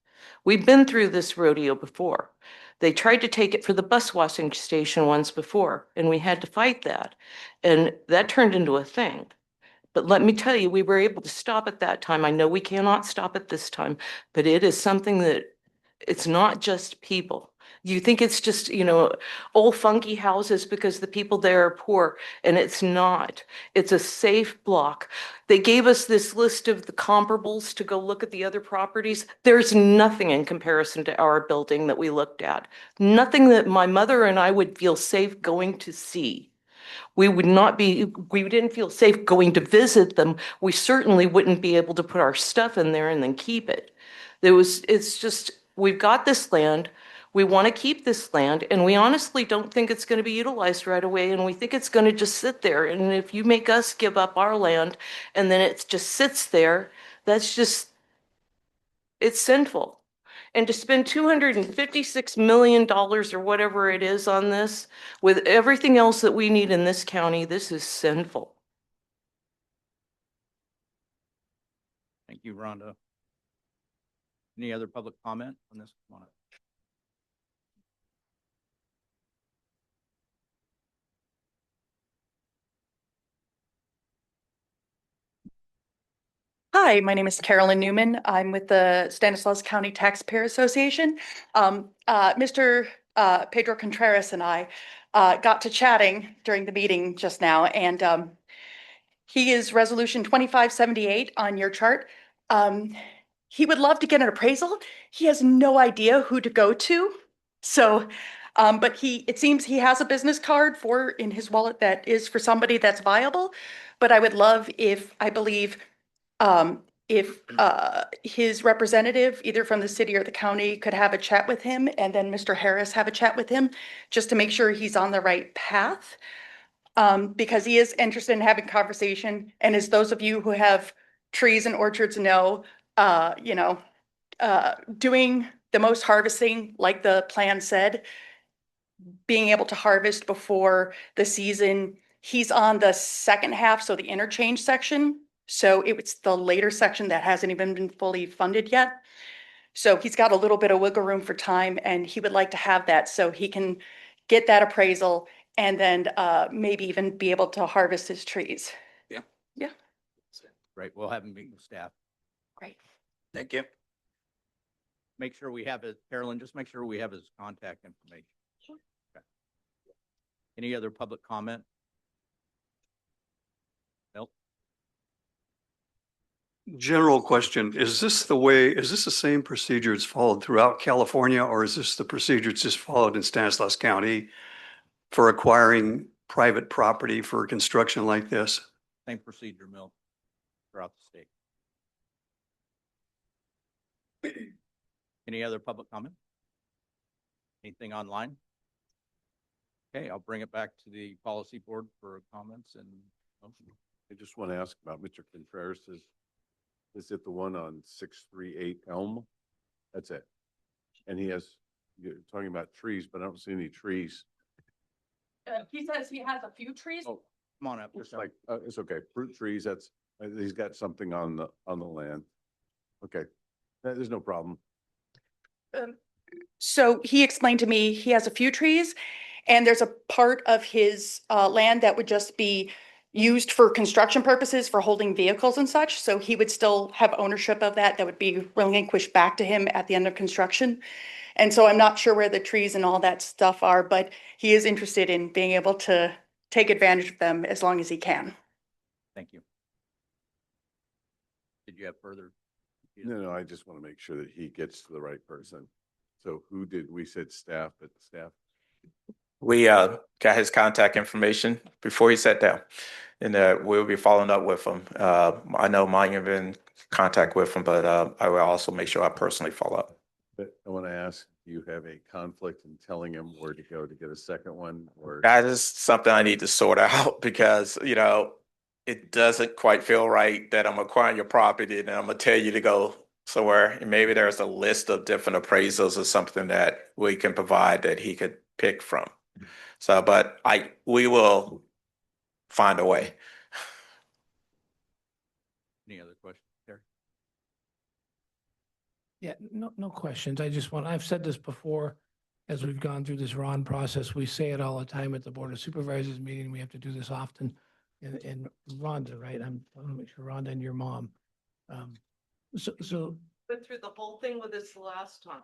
We've been through this rodeo before. They tried to take it for the bus washing station once before, and we had to fight that. And that turned into a thing. But let me tell you, we were able to stop it that time. I know we cannot stop it this time, but it is something that it's not just people. You think it's just, old funky houses because the people there are poor, and it's not. It's a safe block. They gave us this list of the comparables to go look at the other properties. There's nothing in comparison to our building that we looked at. Nothing that my mother and I would feel safe going to see. We didn't feel safe going to visit them. We certainly wouldn't be able to put our stuff in there and then keep it. It's just, we've got this land. We want to keep this land, and we honestly don't think it's going to be utilized right away, and we think it's going to just sit there. And if you make us give up our land and then it just sits there, it's sinful. And to spend $256 million or whatever it is on this, with everything else that we need in this county, this is sinful. Thank you, Rhonda. Any other public comment on this? Come on up. Hi, my name is Carolyn Newman. I'm with the Stanislaus County Taxpayer Association. Mr. Pedro Contreras and I got to chatting during the meeting just now, and he is Resolution 2578 on your chart. He would love to get an appraisal. He has no idea who to go to. So, but it seems he has a business card in his wallet that is for somebody that's viable. But I would love if his representative, either from the city or the county, could have a chat with him, and then Mr. Harris have a chat with him, just to make sure he's on the right path. Because he is interested in having conversation, and as those of you who have trees and orchards know, doing the most harvesting, like the plan said, being able to harvest before the season. He's on the second half, so the interchange section. So it's the later section that hasn't even been fully funded yet. So he's got a little bit of wiggle room for time, and he would like to have that so he can get that appraisal and then maybe even be able to harvest his trees. Yeah. Yeah. Great. We'll have him meet with staff. Great. Thank you. Make sure we have his, Carolyn, just make sure we have his contact information. Sure. Okay. Any other public comment? Nope. General question, is this the same procedure that's followed throughout California, or is this the procedure that's just followed in Stanislaus County for acquiring private property for construction like this? Same procedure, Mill, throughout the state. Any other public comment? Anything online? Okay, I'll bring it back to the policy board for comments and motion. I just want to ask about Mr. Contreras. Is it the one on 638 Elm? That's it. And you're talking about trees, but I don't see any trees. He says he has a few trees. Oh, come on up. Looks like, it's okay. Fruit trees, he's got something on the land. Okay, there's no problem. So he explained to me he has a few trees, and there's a part of his land that would just be used for construction purposes, for holding vehicles and such. So he would still have ownership of that would be relinquished back to him at the end of construction. And so I'm not sure where the trees and all that stuff are, but he is interested in being able to take advantage of them as long as he can. Thank you. Did you have further? No, I just want to make sure that he gets to the right person. So we said staff, but staff? We got his contact information before he sat down, and we'll be following up with him. I know mine have been in contact with him, but I will also make sure I personally follow up. But I want to ask, do you have a conflict in telling him where to go to get a second one? Or That is something I need to sort out because, it doesn't quite feel right that I'm acquiring your property and I'm going to tell you to go somewhere. And maybe there's a list of different appraisals or something that we can provide that he could pick from. So, but we will find a way. Any other questions, Terry? Yeah, no questions. I've said this before, as we've gone through this Ron process, we say it all the time at the Board of Supervisors meeting. We have to do this often. And Rhonda, right? I want to make sure Rhonda and your mom. So Went through the whole thing with this last time.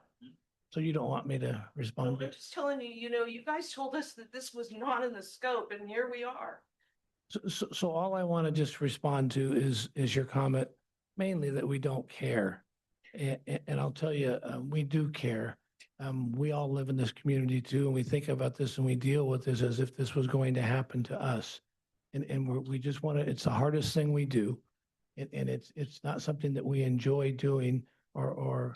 So you don't want me to respond? I'm just telling you, you guys told us that this was not in the scope and here we are. So all I want to just respond to is your comment, mainly that we don't care. And I'll tell you, we do care. We all live in this community too, and we think about this and we deal with this as if this was going to happen to us. And we just want to, it's the hardest thing we do. And it's not something that we enjoy doing or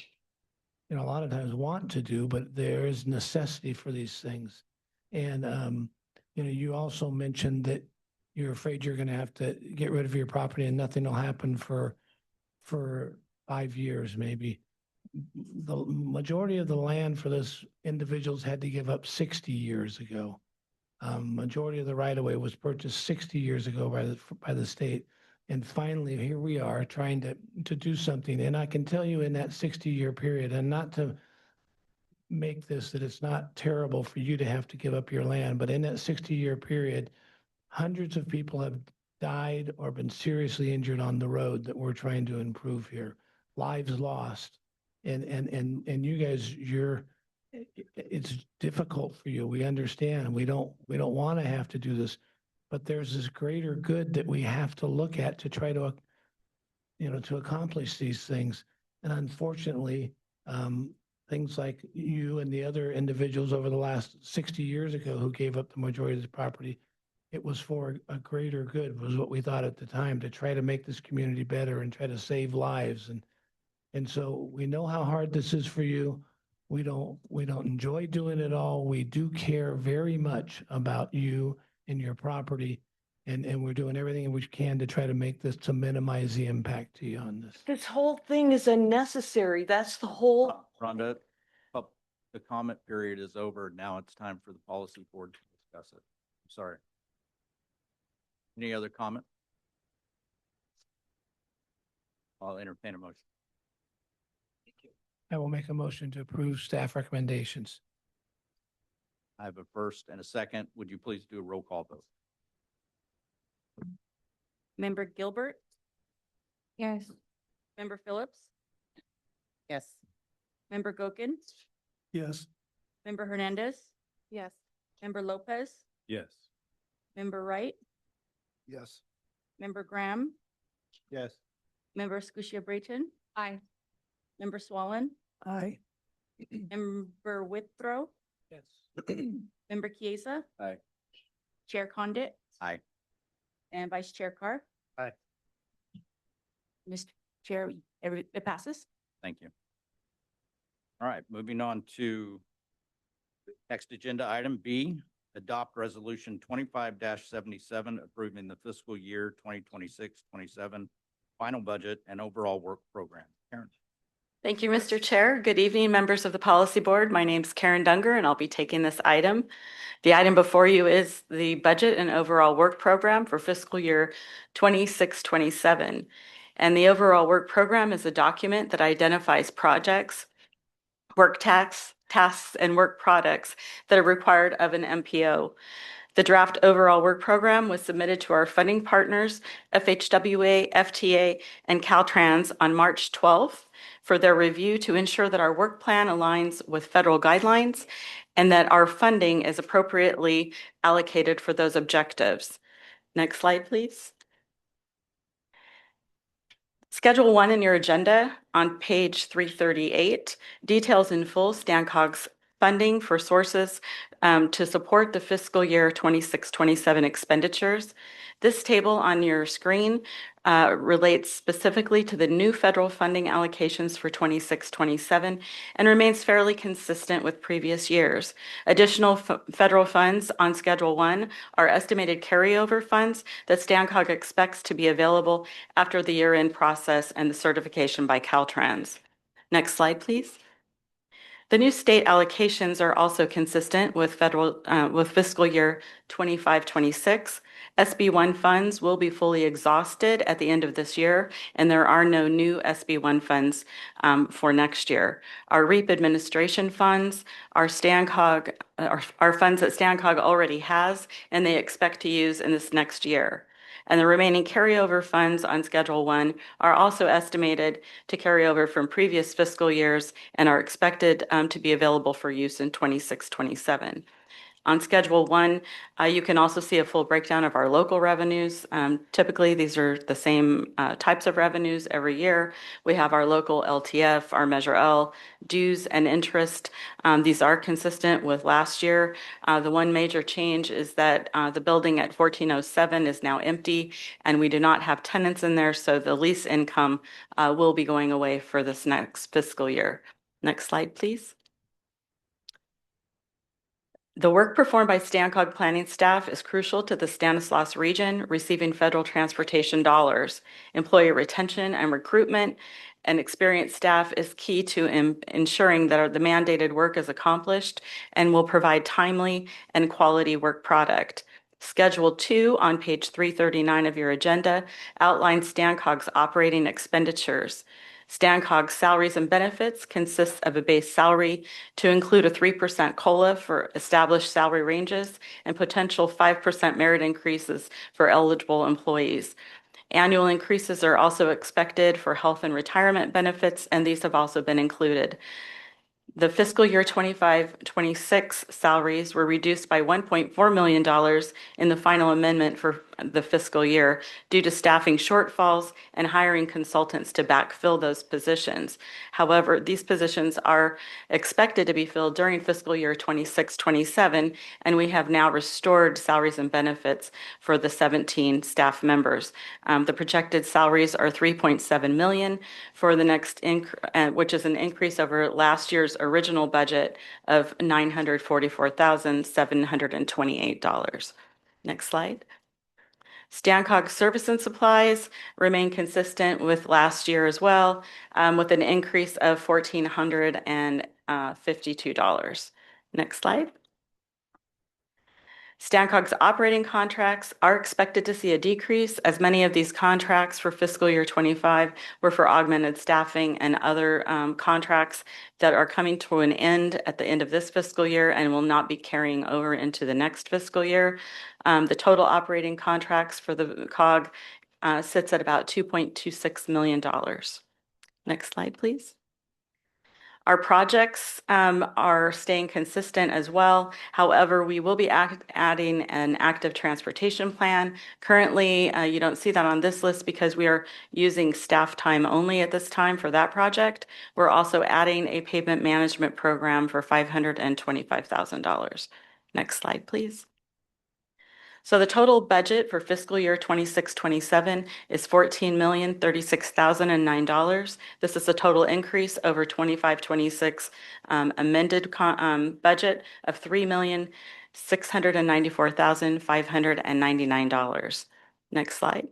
a lot of times want to do, but there is necessity for these things. And, you also mentioned that you're afraid you're going to have to get rid of your property and nothing will happen for 5 years, maybe. The majority of the land for this individuals had to give up 60 years ago. Majority of the right of way was purchased 60 years ago by the state. And finally, here we are trying to do something. And I can tell you in that 60-year period, and not to make this that it's not terrible for you to have to give up your land, but in that 60-year period, hundreds of people have died or been seriously injured on the road that we're trying to improve here. Lives lost. And you guys, it's difficult for you. We understand. We don't want to have to do this. But there's this greater good that we have to look at to try to, to accomplish these things. And unfortunately, things like you and the other individuals over the last 60 years ago who gave up the majority of the property, it was for a greater good, was what we thought at the time, to try to make this community better and try to save lives. And so we know how hard this is for you. We don't enjoy doing it all. We do care very much about you and your property, and we're doing everything we can to try to make this, to minimize the impact to you on this. This whole thing is unnecessary. That's the whole. Rhonda, the comment period is over. Now it's time for the policy board to discuss it. I'm sorry. Any other comment? I'll entertain a motion. I will make a motion to approve staff recommendations. I have a first and a second. Would you please do a roll call vote? Member Gilbert, Yes. Member Phillips, Yes. Member Gokin, Yes. Member Hernandez, Yes. Member Lopez, Yes. Member Wright, Yes. Member Graham, Yes. Member Scutia Brayton, Aye. Member Swallen, Aye. Member Withrow, Yes. Member Chiesa. Aye. Chair Condit. Aye. And Vice Chair Carr. Aye. Mr. Chair, it passes. Thank you. All right, moving on to next agenda item B, adopt resolution 25-77 approving the fiscal year 2026-27 final budget and overall work program. Karen. Thank you, Mr. Chair. Good evening, members of the Policy Board. My name's Karen Dunger, and I'll be taking this item. The item before you is the budget and overall work program for fiscal year 26-27. And the overall work program is a document that identifies projects, work tasks, and work products that are required of an MPO. The draft overall work program was submitted to our funding partners, FHWA, FTA, and Caltrans on March 12th for their review to ensure that our work plan aligns with federal guidelines and that our funding is appropriately allocated for those objectives. Next slide, please. Schedule 1 in your agenda on page 338 details in full StanCog's funding for sources to support the fiscal year 26-27 expenditures. This table on your screen relates specifically to the new federal funding allocations for 26-27 and remains fairly consistent with previous years. Additional federal funds on Schedule 1 are estimated carryover funds that StanCog expects to be available after the year-end process and the certification by Caltrans. Next slide, please. The new state allocations are also consistent with with fiscal year 25-26. SB1 funds will be fully exhausted at the end of this year, and there are no new SB1 funds for next year. Our REAP administration funds are StanCog, are funds that StanCog already has, and they expect to use in this next year. And the remaining carryover funds on Schedule 1 are also estimated to carry over from previous fiscal years and are expected to be available for use in 26-27. On Schedule 1, you can also see a full breakdown of our local revenues. Typically, these are the same types of revenues every year. We have our local LTF, our Measure L, dues and interest. These are consistent with last year. The one major change is that the building at 1407 is now empty, and we do not have tenants in there, so the lease income will be going away for this next fiscal year. Next slide, please. The work performed by StanCog planning staff is crucial to the Stanislaus region receiving federal transportation dollars. Employee retention and recruitment and experienced staff is key to ensuring that the mandated work is accomplished and will provide timely and quality work product. Schedule 2 on page 339 of your agenda outlines StanCog's operating expenditures. StanCog's salaries and benefits consists of a base salary to include a 3% COLA for established salary ranges and potential 5% merit increases for eligible employees. Annual increases are also expected for health and retirement benefits, and these have also been included. The fiscal year 25-26 salaries were reduced by $1.4 million in the final amendment for the fiscal year due to staffing shortfalls and hiring consultants to backfill those positions. However, these positions are expected to be filled during fiscal year 26-27, and we have now restored salaries and benefits for the 17 staff members. The projected salaries are $3.7 million for the next, which is an increase over last year's original budget of $944,728. Next slide. StanCog service and supplies remain consistent with last year as well, with an increase of $1,452. Next slide. StanCog's operating contracts are expected to see a decrease, as many of these contracts for fiscal year 25 were for augmented staffing and other contracts that are coming to an end at the end of this fiscal year and will not be carrying over into the next fiscal year. The total operating contracts for the COG sits at about $2.26 million. Next slide, please. Our projects are staying consistent as well. However, we will be adding an active transportation plan. Currently, you don't see that on this list because we are using staff time only at this time for that project. We're also adding a pavement management program for $525,000. Next slide, please. So the total budget for fiscal year 26-27 is $14,036,009. This is a total increase over 25-26 amended budget of $3,694,599. Next slide.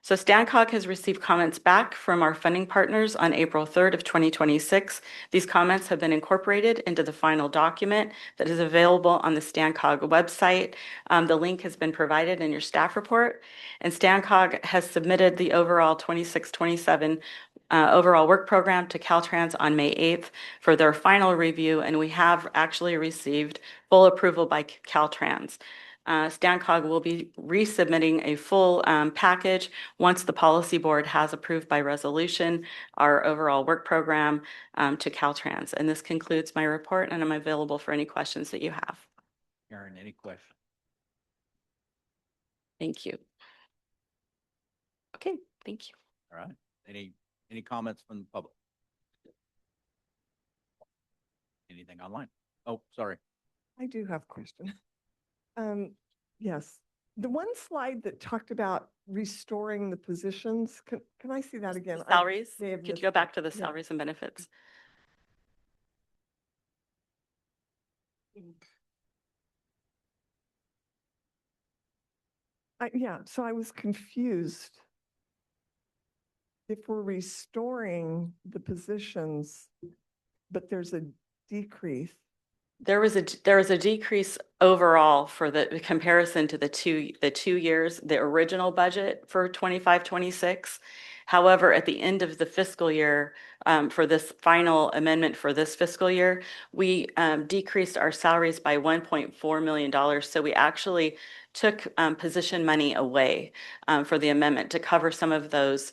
So StanCog has received comments back from our funding partners on April 3rd of 2026. These comments have been incorporated into the final document that is available on the StanCog website. The link has been provided in your staff report, and StanCog has submitted the overall 26-27 overall work program to Caltrans on May 8th for their final review, and we have actually received full approval by Caltrans. StanCog will be resubmitting a full package once the policy board has approved by resolution our overall work program to Caltrans. And this concludes my report, and I'm available for any questions that you have. Karen, any questions? Thank you. Okay, thank you. All right. Any comments from the public? Anything online? Oh, sorry. I do have a question. Yes, the one slide that talked about restoring the positions, can I see that again? Salaries, may have could you missed go it. back to the Yeah. salaries and benefits? Yeah, so I was confused. If we're restoring the positions, but there's a decrease. There was a decrease overall for the comparison to the two years, the original budget for 25-26. However, at the end of the fiscal year, for this final amendment for this fiscal year, we decreased our salaries by $1.4 million. So we actually took position money away for the amendment to cover some of those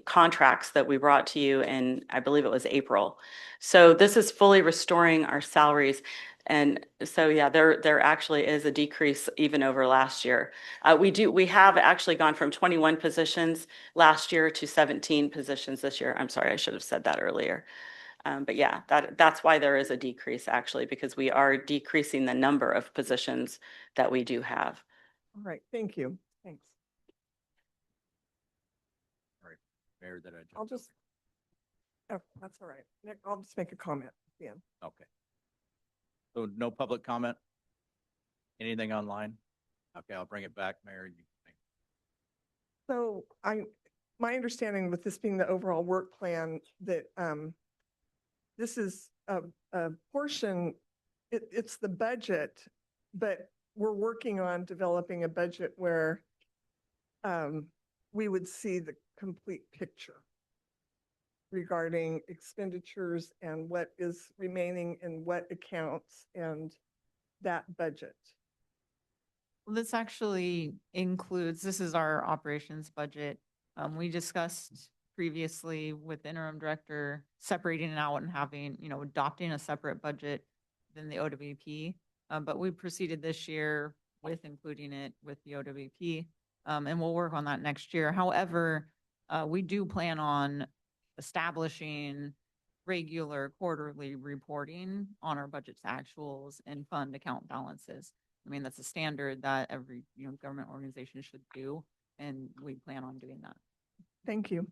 contracts that we brought to you in, I believe it was April. So this is fully restoring our salaries. And so, yeah, there actually is a decrease even over last year. We have actually gone from 21 positions last year to 17 positions this year. I'm sorry, I should have said that earlier. But yeah, that's why there is a decrease actually, because we are decreasing the number of positions that we do have. All right, thank you. Thanks. Mayor, that I I'll just, oh, that's all right. Nick, I'll just make a comment at the end. Okay. So no public comment? Anything online? Okay, I'll bring it back, Mayor. So my understanding with this being the overall work plan, that this is a portion, it's the budget, but we're working on developing a budget where we would see the complete picture regarding expenditures and what is remaining in what accounts and that budget. Well, this actually includes, this is our operations budget. We discussed previously with the interim director, separating it out and having, adopting a separate budget than the OWP. But we proceeded this year with including it with the OWP, and we'll work on that next year. However, we do plan on establishing regular quarterly reporting on our budget's actuals and fund account balances. I mean, that's a standard that every, government organization should do, and we plan on doing that. Thank you.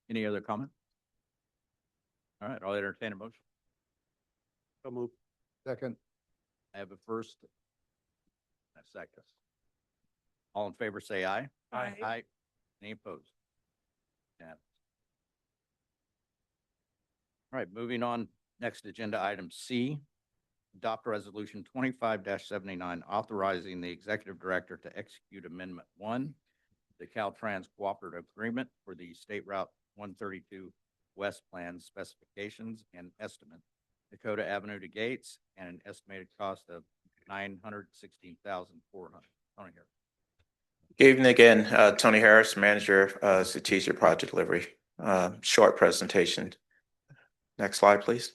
Any other comment? All right, I'll entertain a motion. So move. Second. I have a first. And a second. All in favor, say aye. Aye. Aye. Any opposed? Yeah. All right, moving on. Next agenda item C. Adopt resolution 25-79 authorizing the executive director to execute amendment 1, the Caltrans cooperative agreement for the State Route 132 West Plan specifications and estimate, Dakota Avenue to Gates, and an estimated cost of $916,400. Tony here. Good evening again, Tony Harris, Manager of Strategic Project Delivery. Short presentation. Next slide, please.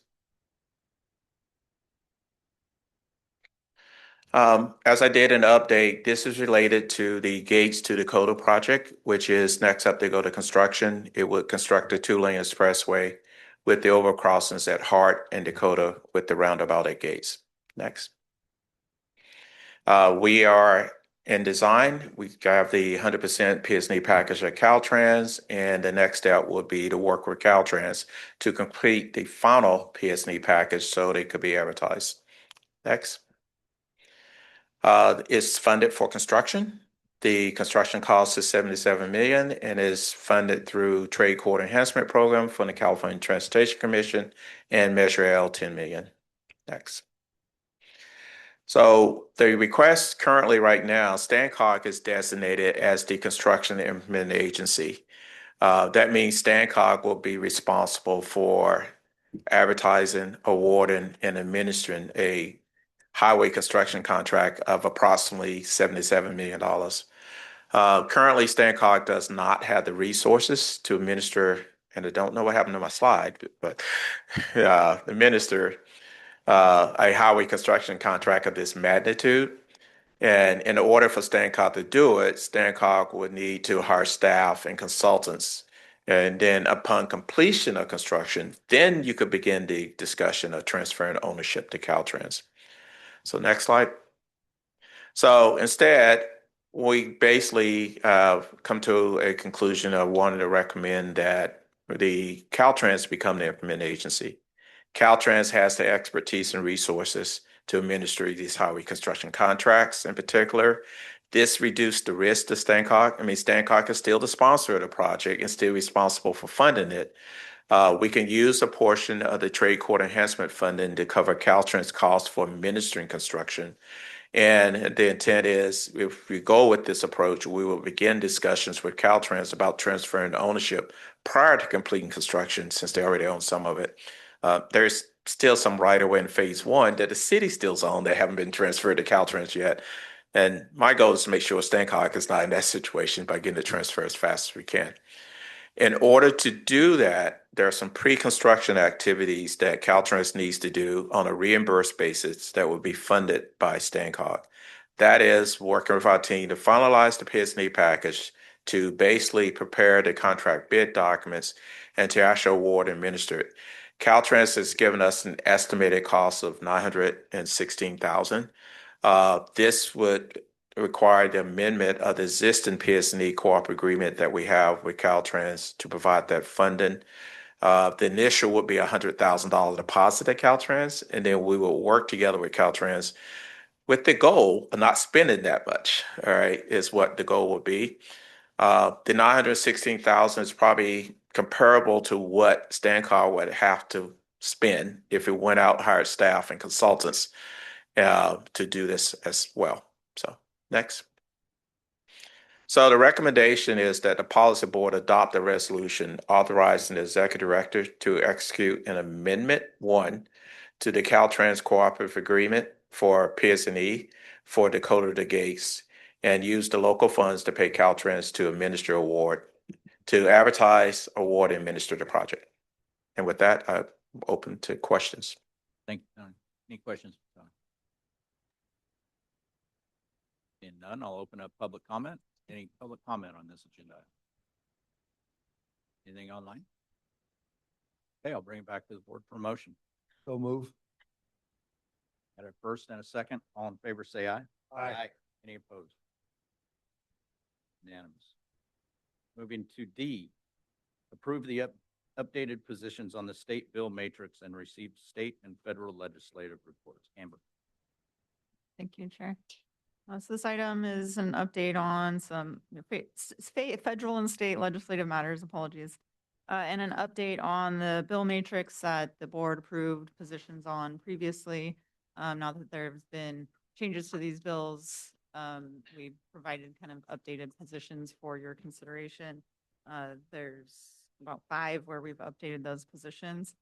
As I did in the update, this is related to the Gates to Dakota project, which is next up to go to construction. It would construct a 2-lane expressway with the overcrossings at Hart and Dakota with the roundabout at Gates. Next. We are in design. We have the 100% PS&E package at Caltrans, and the next step would be to work with Caltrans to complete the final PS&E package so they could be advertised. Next. It's funded for construction. The construction cost is $77 million and is funded through Trade Court Enhancement Program from the California Transportation Commission and Measure L $10 million. Next. So the request currently right now, Stancock is designated as the construction and implementing agency. That means Stancock will be responsible for advertising, awarding, and administering a highway construction contract of approximately $77 million. Currently, Stancock does not have the resources to administer, and I don't know what happened to my slide, but administer a highway construction contract of this magnitude. And in order for Stancock to do it, Stancock would need to hire staff and consultants. And then upon completion of construction, then you could begin the discussion of transferring ownership to Caltrans. So next slide. So instead, we basically come to a conclusion of wanting to recommend that the Caltrans become the implementing agency. Caltrans has the expertise and resources to administer these highway construction contracts in particular. This reduced the risk to Stancock. I mean, Stancock is still the sponsor of the project and still responsible for funding it. We can use a portion of the Trade Court Enhancement funding to cover Caltrans' costs for administering construction. And the intent is, if we go with this approach, we will begin discussions with Caltrans about transferring ownership prior to completing construction, since they already own some of it, There's still some right of way in phase one that the city still owns that haven't been transferred to Caltrans yet. And my goal is to make sure Stancock is not in that situation by getting the transfer as fast as we can. In order to do that, there are some pre-construction activities that Caltrans needs to do on a reimbursed basis that will be funded by Stancock. That is working with our team to finalize the PS&E package, to basically prepare the contract bid documents, and to actually award and administer it. Caltrans has given us an estimated cost of $916,000. This would require the amendment of the existing PS&E co-op agreement that we have with Caltrans to provide that funding. The initial would be $100,000 deposit at Caltrans, and then we will work together with Caltrans with the goal of not spending that much. All right, is what the goal would be. The $916,000 is probably comparable to what Stancock would have to spend if it went out and hired staff and consultants to do this as well. So next. So the recommendation is that the policy board adopt a resolution authorizing the executive director to execute an amendment 1 to the Caltrans cooperative agreement for PS&E for Dakota to Gates, and use the local funds to pay Caltrans to administer award, to advertise, award, and administer the project. And with that, I'm open to questions. Thank you, Tony. Any questions, Tony? Seeing none, I'll open up public comment. Any public comment on this agenda? Anything online? Okay, I'll bring it back to the board for a motion. So move. Got a first and a second. All in favor, say aye. Aye. Any opposed? Unanimous. Moving to D, approve the updated positions on the state bill matrix and receive state and federal legislative reports. Amber. Thank you, Chair. So this item is an update on some federal and state legislative matters, apologies, and an update on the bill matrix that the board approved positions on previously. Now that there's been changes to these bills, we've provided kind of updated positions for your consideration. There's about 5 where we've updated those positions.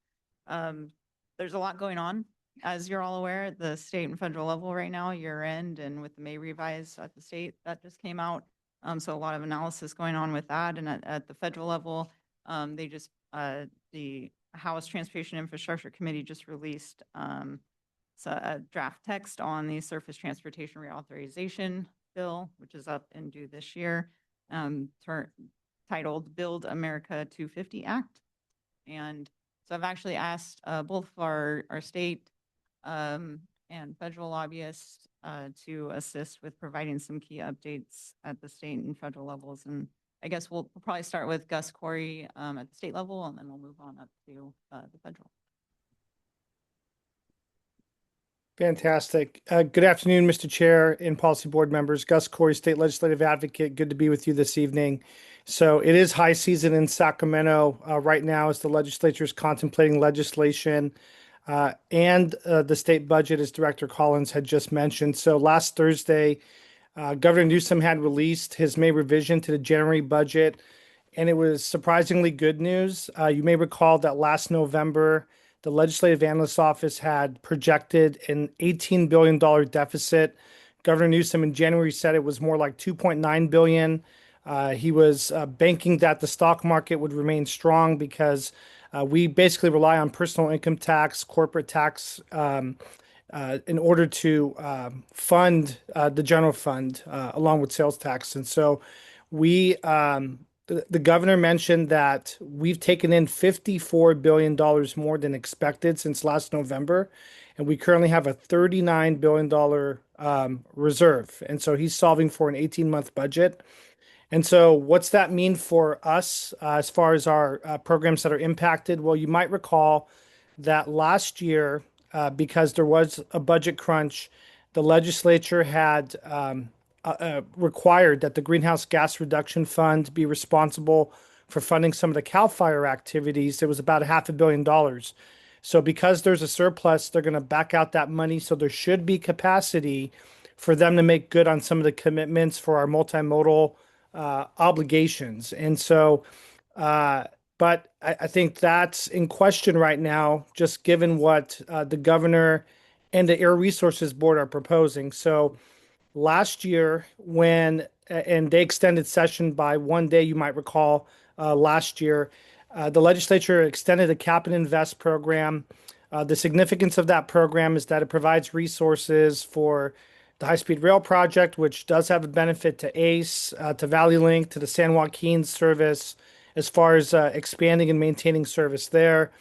There's a lot going on. As you're all aware, at the state and federal level right now, year end, and with the May revise at the state that just came out. So a lot of analysis going on with that. And at the federal level, they just, the House Transportation Infrastructure Committee just released a draft text on the Surface Transportation Reauthorization Bill, which is up and due this year, titled Build America 250 Act. And so I've actually asked both our state and federal lobbyists to assist with providing some key updates at the state and federal levels. And I guess we'll probably start with Gus Corey at the state level, and then we'll move on up to the federal. Fantastic. Good afternoon, Mr. Chair and policy board members. Gus Corey, State Legislative Advocate. Good to be with you this evening. So it is high season in Sacramento right now as the legislature is contemplating legislation and the state budget, as Director Collins had just mentioned. So last Thursday, Governor Newsom had released his May revision to the January budget, and it was surprisingly good news. You may recall that last November, the Legislative Analyst's Office had projected an $18 billion deficit. Governor Newsom in January said it was more like $2.9 billion. He was banking that the stock market would remain strong because we basically rely on personal income tax, corporate tax in order to fund the general fund along with sales tax. And so we the governor mentioned that we've taken in $54 billion more than expected since last November, and we currently have a $39 billion reserve. And so he's solving for an 18-month budget. And so what's that mean for us as far as our programs that are impacted? Well, you might recall that last year, because there was a budget crunch, the legislature had required that the Greenhouse Gas Reduction Fund be responsible for funding some of the CAL FIRE activities. It was about $500 million. So because there's a surplus, they're going to back out that money. So there should be capacity for them to make good on some of the commitments for our multimodal obligations. And so, but But I think that's in question right now, just given what the governor and the Air Resources Board are proposing. So last year, and they extended session by one day, you might recall, last year, the legislature extended the Cap and Invest program. The significance of that program is that it provides resources for the high-speed rail project, which does have a benefit to ACE, to Valley Link, to the San Joaquin service, as far as expanding and maintaining service there.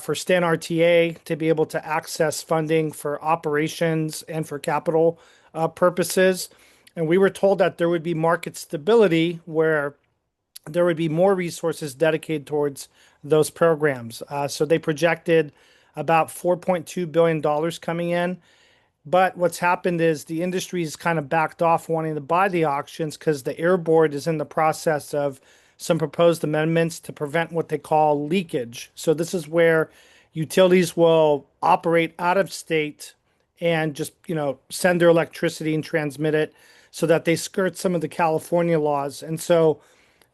For Stan RTA to be able to access funding for operations and for capital purposes. And we were told that there would be market stability where there would be more resources dedicated towards those programs. So they projected about $4.2 billion coming in. But what's happened is the industry's kind of backed off wanting to buy the auctions because the Air Board is in the process of some proposed amendments to prevent what they call leakage. So this is where utilities will operate out of state and just, send their electricity and transmit it so that they skirt some of the California laws. And so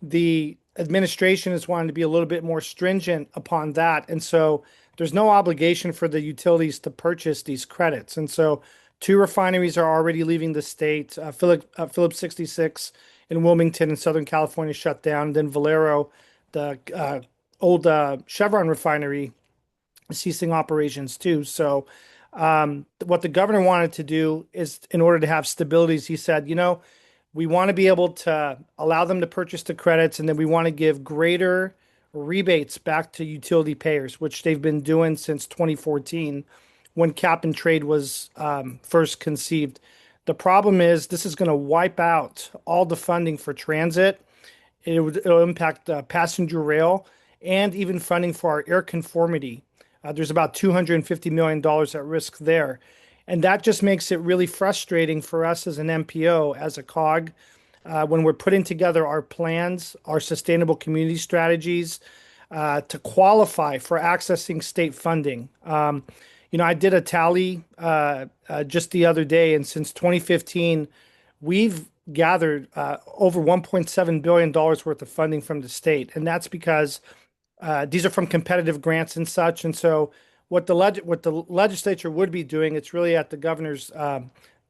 the administration is wanting to be a little bit more stringent upon that. And so there's no obligation for the utilities to purchase these credits. And so 2 refineries are already leaving the state. Phillips 66 in Wilmington in Southern California shut down. Then Valero, the old Chevron refinery, is ceasing operations too. So what the governor wanted to do is, in order to have stability, he said, we want to be able to allow them to purchase the credits, and then we want to give greater rebates back to utility payers, which they've been doing since 2014 when cap and trade was first conceived. The problem is this is going to wipe out all the funding for transit. It'll impact passenger rail and even funding for our air conformity. There's about $250 million at risk there. And that just makes it really frustrating for us as an MPO, as a COG, when we're putting together our plans, our sustainable community strategies, to qualify for accessing state funding. I did a tally just the other day, and since 2015, we've gathered over $1.7 billion worth of funding from the state. And that's because these are from competitive grants and such. And so what the legislature would be doing, it's really at the governor's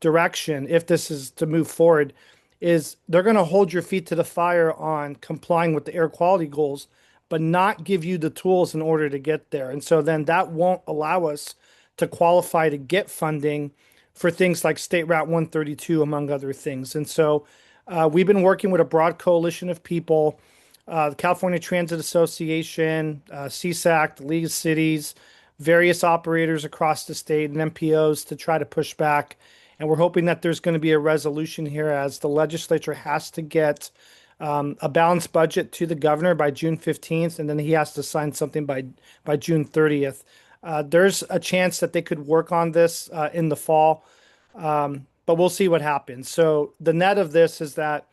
direction, if this is to move forward, is they're going to hold your feet to the fire on complying with the air quality goals, but not give you the tools in order to get there. And so then that won't allow us to qualify to get funding for things like State Route 132, among other things. And so we've been working with a broad coalition of people, the California Transit Association, CSAC, the League of Cities, various operators across the state and MPOs to try to push back. And we're hoping that there's going to be a resolution here, as the legislature has to get a balanced budget to the governor by June 15th, and then he has to sign something by June 30th. There's a chance that they could work on this in the fall, but we'll see what happens. So the net of this is that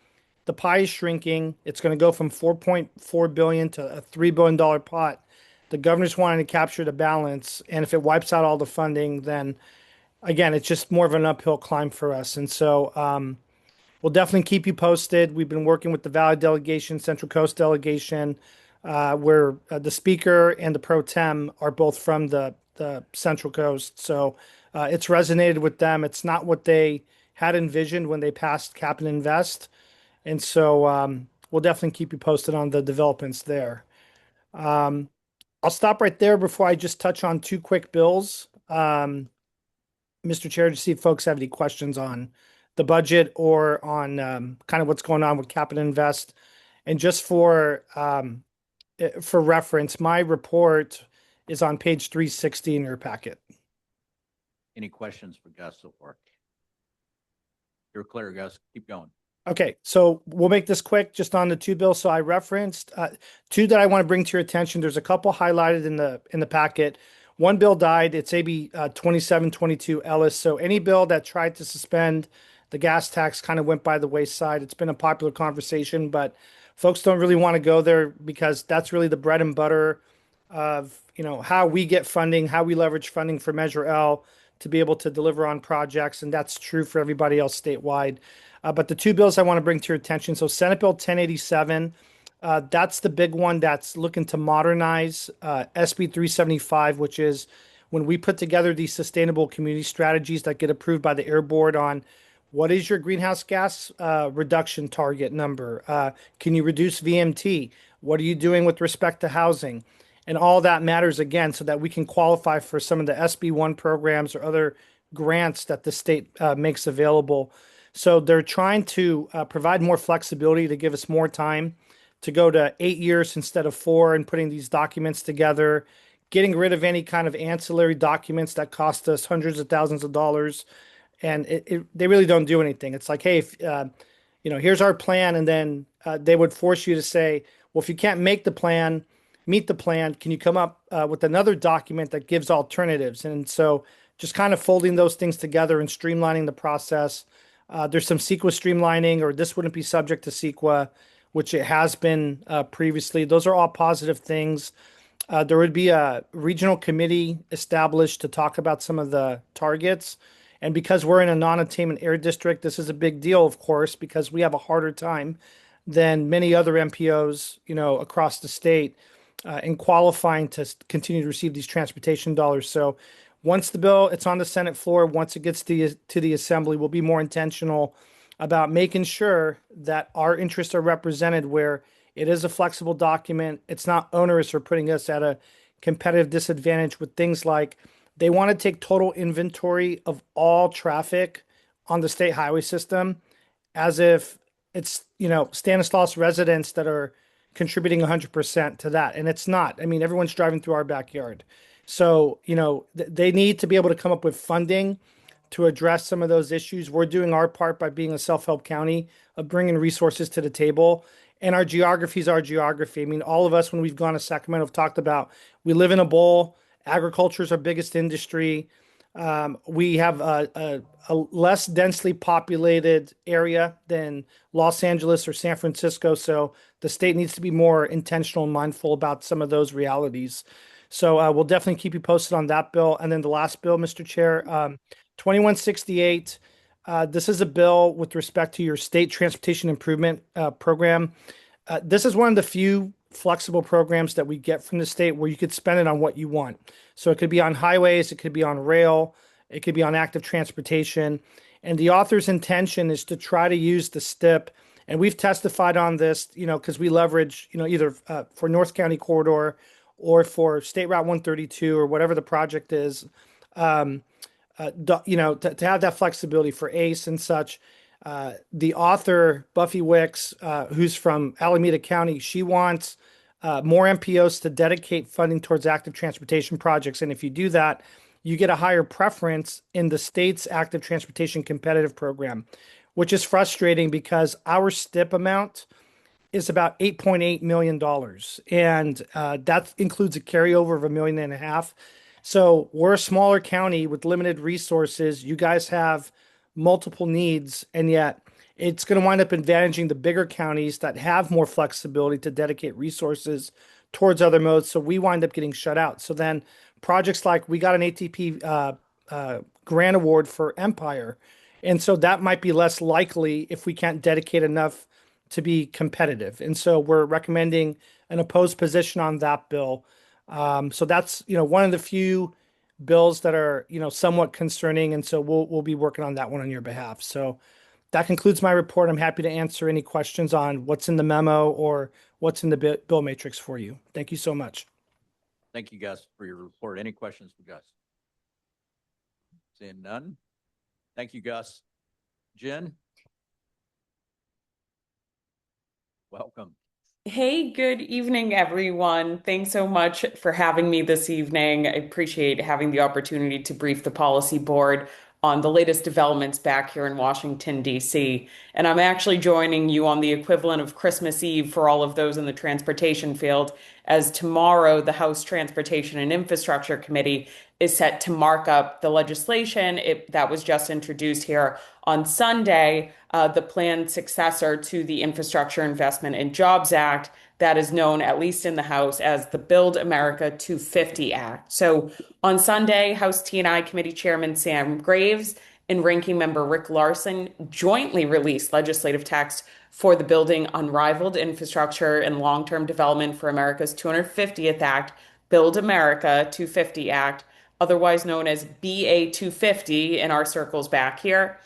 the pie is shrinking. It's going to go from $4.4 billion to a $3 billion pot. The governor's wanting to capture the balance, and if it wipes out all the funding, then again, it's just more of an uphill climb for us. And so we'll definitely keep you posted. We've been working with the Valley delegation, Central Coast delegation, where the speaker and the pro tem are both from the Central Coast. So it's resonated with them. It's not what they had envisioned when they passed Cap and Invest. And so we'll definitely keep you posted on the developments there. I'll stop right there before I just touch on 2 quick bills. Mr. Chair, to see if folks have any questions on the budget or on kind of what's going on with Cap and Invest. And just for reference, my report is on page 360 in your packet. Any questions for Gus so far? You're clear, Gus. Keep going. Okay, so we'll make this quick just on the 2 bills. So I referenced 2 that I want to bring to your attention. There's a couple highlighted in the packet. One bill died. It's AB 2722 Ellis. So any bill that tried to suspend the gas tax kind of went by the wayside. It's been a popular conversation, but folks don't really want to go there because that's really the bread and butter of how we get funding, how we leverage funding for Measure L to be able to deliver on projects, and that's true for everybody else statewide. But the 2 bills I want to bring to your attention. So Senate Bill 1087 That's the big one that's looking to modernize SB 375, which is when we put together these sustainable community strategies that get approved by the Air Board on what is your greenhouse gas reduction target number? Can you reduce VMT? What are you doing with respect to housing? And all that matters again so that we can qualify for some of the SB1 programs or other grants that the state makes available. So they're trying to provide more flexibility to give us more time to go to 8 years instead of 4 and putting these documents together, getting rid of any kind of ancillary documents that cost us hundreds of thousands of dollars. And they really don't do anything. It's like, hey, if, here's our plan. And then they would force you to say, well, if you can't meet the plan, can you come up with another document that gives alternatives? And so just kind of folding those things together and streamlining the process. There's some CEQA streamlining, or this wouldn't be subject to CEQA, which it has been previously. Those are all positive things. There would be a regional committee established to talk about some of the targets. And because we're in a non-attainment air district, this is a big deal, of course, because we have a harder time than many other MPOs, across the state in qualifying to continue to receive these transportation dollars. So once the bill, it's on the Senate floor, once it gets to the Assembly, we'll be more intentional about making sure that our interests are represented where it is a flexible document. It's not onerous or putting us at a competitive disadvantage with things like they want to take total inventory of all traffic on the state highway system as if it's, Stanislaus residents that are contributing 100% to that. And it's not. I mean, everyone's driving through our backyard. So, they need to be able to come up with funding to address some of those issues. We're doing our part by being a self-help county of bringing resources to the table. And our geography is our geography. I mean, all of us, when we've gone to Sacramento, have talked about we live in a bowl. Agriculture is our biggest industry. We have a less densely populated area than Los Angeles or San Francisco. So the state needs to be more intentional and mindful about some of those realities. So we'll definitely keep you posted on that bill. And then the last bill, Mr. Chair, 2168. This is a bill with respect to your state transportation improvement program. This is one of the few flexible programs that we get from the state where you could spend it on what you want. So it could be on highways, it could be on rail, it could be on active transportation. And the author's intention is to try to use the STIP. And we've testified on this, because we leverage, either for North County Corridor or for State Route 132 or whatever the project is, to have that flexibility for ACE and such. The author, Buffy Wicks, who's from Alameda County, she wants more MPOs to dedicate funding towards active transportation projects. And if you do that, you get a higher preference in the state's active transportation competitive program, which is frustrating because our STIP amount is about $8.8 million. And that includes a carryover of $1.5 million. So we're a smaller county with limited resources. You guys have multiple needs, and yet it's going to wind up advantaging the bigger counties that have more flexibility to dedicate resources towards other modes. So we wind up getting shut out. So then projects like we got an ATP grant award for Empire. And so that might be less likely if we can't dedicate enough to be competitive. And so we're recommending an opposed position on that bill. So that's, one of the few bills that are, somewhat concerning. And so we'll be working on that one on your behalf. So that concludes my report. I'm happy to answer any questions on what's in the memo or what's in the bill matrix for you. Thank you so much. Thank you, Gus, for your report. Any questions for Gus? Seeing none. Thank you, Gus. Jen? Welcome. Hey, good evening, everyone. Thanks so much for having me this evening. I appreciate having the opportunity to brief the policy board on the latest developments back here in Washington, D.C. And I'm actually joining you on the equivalent of Christmas Eve for all of those in the transportation field, as tomorrow the House Transportation and Infrastructure Committee is set to mark up the legislation that was just introduced here on Sunday, the planned successor to the Infrastructure Investment and Jobs Act that is known, at least in the House, as the Build America 250 Act. So on Sunday, House T&I Committee Chairman Sam Graves and Ranking Member Rick Larson jointly released legislative text for the Building Unrivaled Infrastructure and Long-Term Development for America's 250th Act, Build America 250 Act, otherwise known as BA 250 in our circles back here.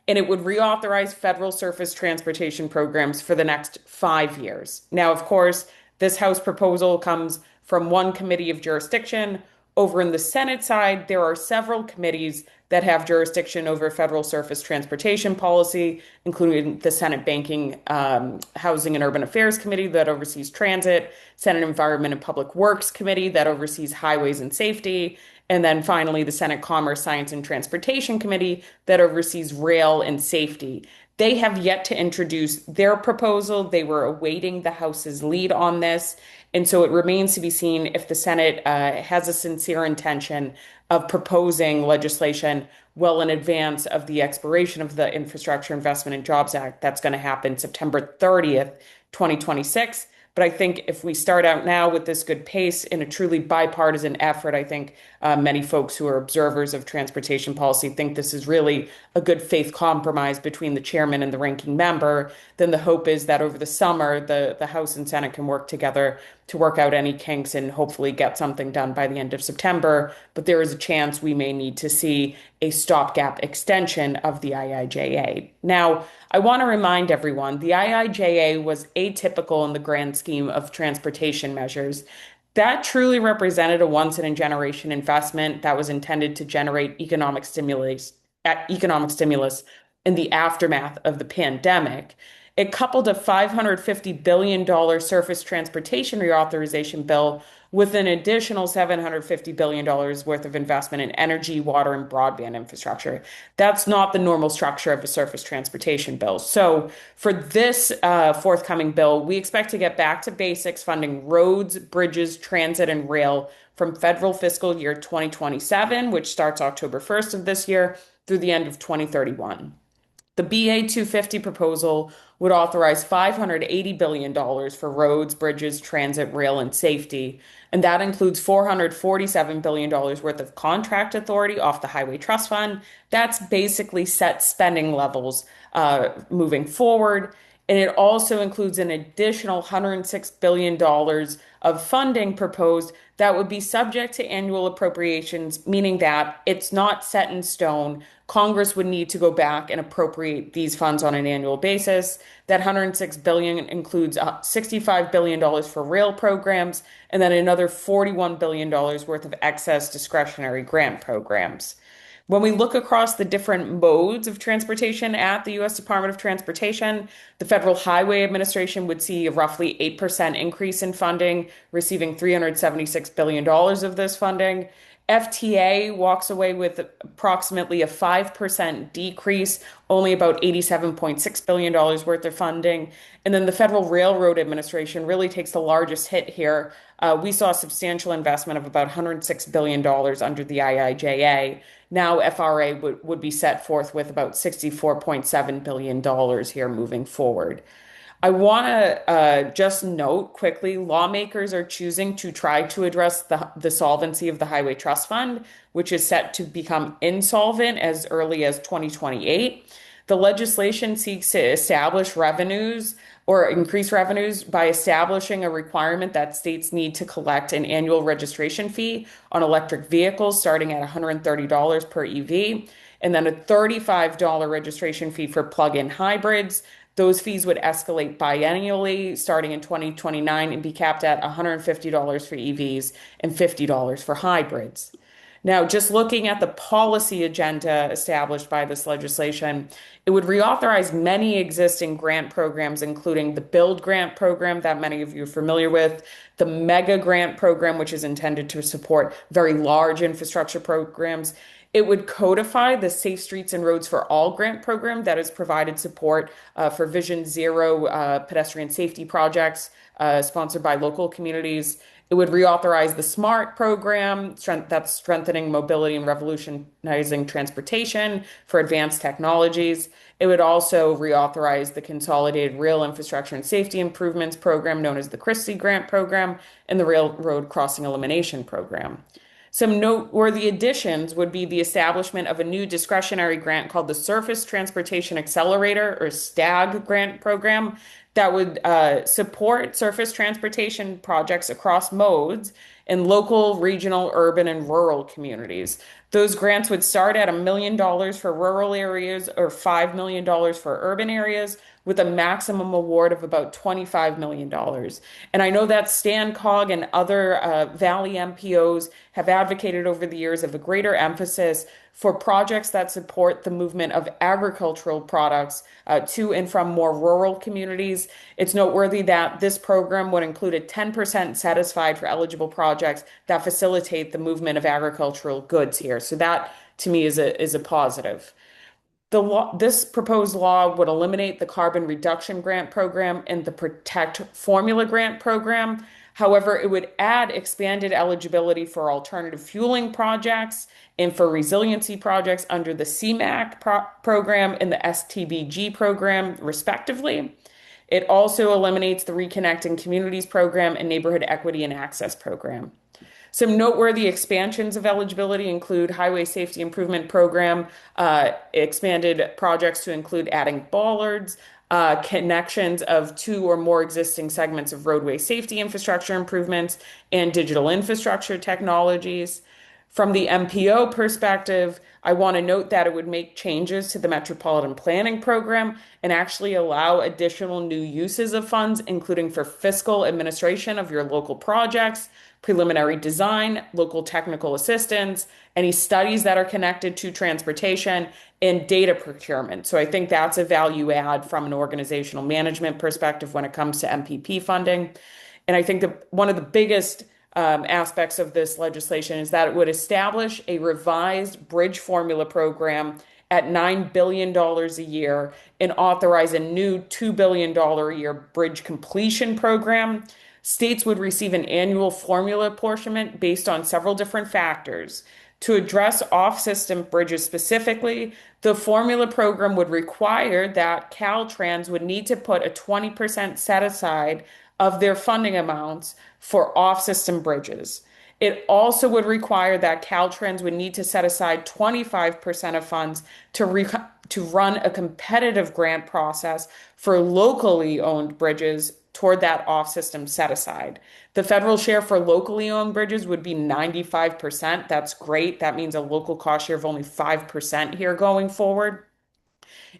And it would reauthorize federal surface transportation programs for the next 5 years. Now, of course, this House proposal comes from one committee of jurisdiction. Over in the Senate side, there are several committees that have jurisdiction over federal surface transportation policy, including the Senate Banking, Housing and Urban Affairs Committee that oversees transit, Senate Environment and Public Works Committee that oversees highways and safety, and then finally the Senate Commerce, Science and Transportation Committee that oversees rail and safety. They have yet to introduce their proposal. They were awaiting the House's lead on this. And so it remains to be seen if the Senate has a sincere intention of proposing legislation well in advance of the expiration of the Infrastructure Investment and Jobs Act. That's going to happen September 30th, 2026. But I think if we start out now with this good pace in a truly bipartisan effort, I think many folks who are observers of transportation policy think this is really a good faith compromise between the chairman and the ranking member. Then the hope is that over the summer, the House and Senate can work together to work out any kinks and hopefully get something done by the end of September. But there is a chance we may need to see a stopgap extension of the IIJA. Now, I want to remind everyone, the IIJA was atypical in the grand scheme of transportation measures. That truly represented a once-in-a-generation investment that was intended to generate economic stimulus in the aftermath of the pandemic. It coupled a $550 billion surface transportation reauthorization bill with an additional $750 billion worth of investment in energy, water, and broadband infrastructure. That's not the normal structure of a surface transportation bill. So for this forthcoming bill, we expect to get back to basics funding roads, bridges, transit, and rail from federal fiscal year 2027, which starts October 1st of this year, through the end of 2031. The BA 250 proposal would authorize $580 billion for roads, bridges, transit, rail, and safety. And that includes $447 billion worth of contract authority off the Highway Trust Fund. That's basically set spending levels moving forward. And it also includes an additional $106 billion of funding proposed that would be subject to annual appropriations, meaning that it's not set in stone. Congress would need to go back and appropriate these funds on an annual basis. That $106 billion includes $65 billion for rail programs and then another $41 billion worth of excess discretionary grant programs. When we look across the different modes of transportation at the U.S. Department of Transportation, the Federal Highway Administration would see a roughly 8% increase in funding, receiving $376 billion of this funding. FTA walks away with approximately a 5% decrease, only about $87.6 billion worth of funding. And then the Federal Railroad Administration really takes the largest hit here. We saw a substantial investment of about $106 billion under the IIJA. Now FRA would be set forth with about $64.7 billion here moving forward. I want to just note quickly, lawmakers are choosing to try to address the solvency of the Highway Trust Fund, which is set to become insolvent as early as 2028. The legislation seeks to establish revenues or increase revenues by establishing a requirement that states need to collect an annual registration fee on electric vehicles starting at $130 per EV, and then a $35 registration fee for plug-in hybrids. Those fees would escalate biennially starting in 2029 and be capped at $150 for EVs and $50 for hybrids. Now, just looking at the policy agenda established by this legislation, it would reauthorize many existing grant programs, including the Build Grant Program that many of you are familiar with, the Mega Grant Program, which is intended to support very large infrastructure programs. It would codify the Safe Streets and Roads for All grant program that has provided support for Vision Zero pedestrian safety projects sponsored by local communities. It would reauthorize the SMART program, that's strengthening mobility and revolutionizing transportation for advanced technologies. It would also reauthorize the Consolidated Rail Infrastructure and Safety Improvements Program, known as the Christie Grant Program, and the Railroad Crossing Elimination Program. Some noteworthy additions would be the establishment of a new discretionary grant called the Surface Transportation Accelerator, or STAG grant program, that would support surface transportation projects across modes in local, regional, urban, and rural communities. Those grants would start at $1 million for rural areas or $5 million for urban areas, with a maximum award of about $25 million. And I know that StanCog and other Valley MPOs have advocated over the years of a greater emphasis for projects that support the movement of agricultural products to and from more rural communities. It's noteworthy that this program would include a 10% set aside for eligible projects that facilitate the movement of agricultural goods here. So that, to me, is a positive. This proposed law would eliminate the carbon reduction grant program and the Protect Formula grant program. However, it would add expanded eligibility for alternative fueling projects and for resiliency projects under the CMAQ program and the STBG program, respectively. It also eliminates the Reconnecting Communities program and Neighborhood Equity and Access program. Some noteworthy expansions of eligibility include Highway Safety Improvement Program, expanded projects to include adding bollards, connections of 2 or more existing segments of roadway safety infrastructure improvements, and digital infrastructure technologies. From the MPO perspective, I want to note that it would make changes to the Metropolitan Planning Program and actually allow additional new uses of funds, including for fiscal administration of your local projects, preliminary design, local technical assistance, any studies that are connected to transportation, and data procurement. So I think that's a value add from an organizational management perspective when it comes to MPP funding. And I think that one of the biggest aspects of this legislation is that it would establish a revised bridge formula program at $9 billion a year and authorize a new $2 billion a year bridge completion program. States would receive an annual formula apportionment based on several different factors. To address off-system bridges specifically, the formula program would require that Caltrans would need to put a 20% set aside of their funding amounts for off-system bridges. It also would require that Caltrans would need to set aside 25% of funds to run a competitive grant process for locally owned bridges toward that off-system set aside. The federal share for locally owned bridges would be 95%. That's great. That means a local cost share of only 5% here going forward.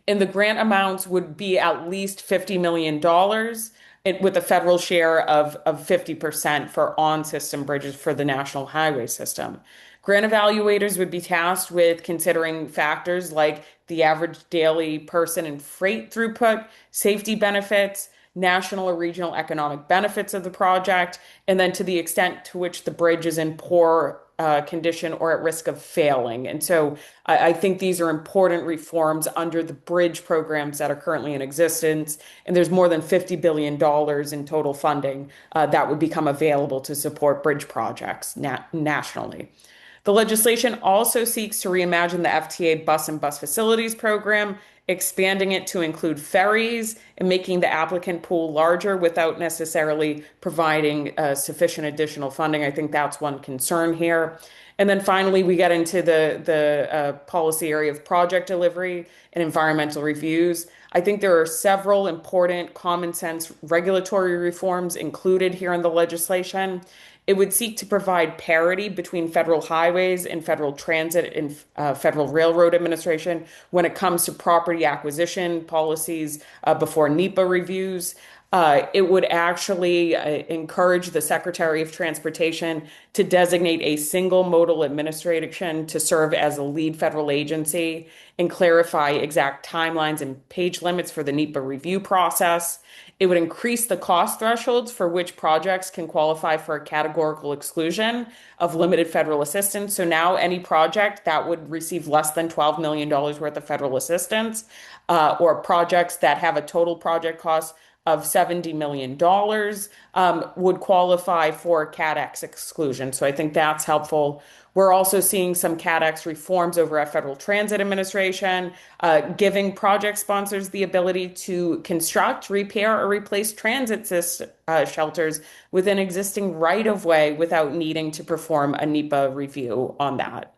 And the grant amounts would be at least $50 million with a federal share of 50% for on-system bridges for the national highway system. Grant evaluators would be tasked with considering factors like the average daily person and freight throughput, safety benefits, national or regional economic benefits of the project, and then to the extent to which the bridge is in poor condition or at risk of failing. And so I think these are important reforms under the bridge programs that are currently in existence. And there's more than $50 billion in total funding that would become available to support bridge projects nationally. The legislation also seeks to reimagine the FTA bus and bus facilities program, expanding it to include ferries and making the applicant pool larger without necessarily providing sufficient additional funding. I think that's one concern here. And then finally, we get into the policy area of project delivery and environmental reviews. I think there are several important common sense regulatory reforms included here in the legislation. It would seek to provide parity between federal highways and federal transit and federal railroad administration when it comes to property acquisition policies before NEPA reviews. It would actually encourage the Secretary of Transportation to designate a single modal administration to serve as a lead federal agency and clarify exact timelines and page limits for the NEPA review process. It would increase the cost thresholds for which projects can qualify for a categorical exclusion of limited federal assistance. So now any project that would receive less than $12 million worth of federal assistance or projects that have a total project cost of $70 million would qualify for CADX exclusion. So I think that's helpful. We're also seeing some CADX reforms over at Federal Transit Administration, giving project sponsors the ability to construct, repair, or replace transit shelters within existing right-of-way without needing to perform a NEPA review on that.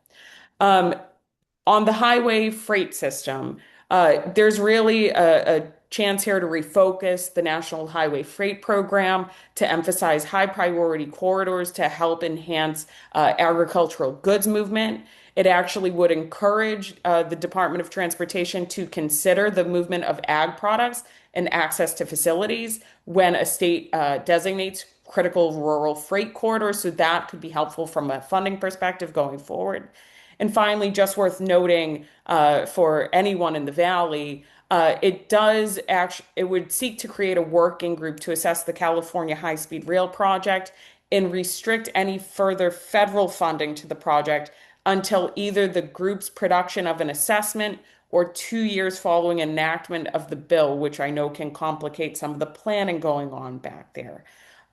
On the highway freight system, there's really a chance here to refocus the National Highway Freight Program to emphasize high priority corridors to help enhance agricultural goods movement. It actually would encourage the Department of Transportation to consider the movement of ag products and access to facilities when a state designates critical rural freight corridors. So that could be helpful from a funding perspective going forward. And finally, just worth noting for anyone in the Valley, it would seek to create a working group to assess the California High-Speed Rail project and restrict any further federal funding to the project until either the group's production of an assessment or 2 years following enactment of the bill, which I know can complicate some of the planning going on back there.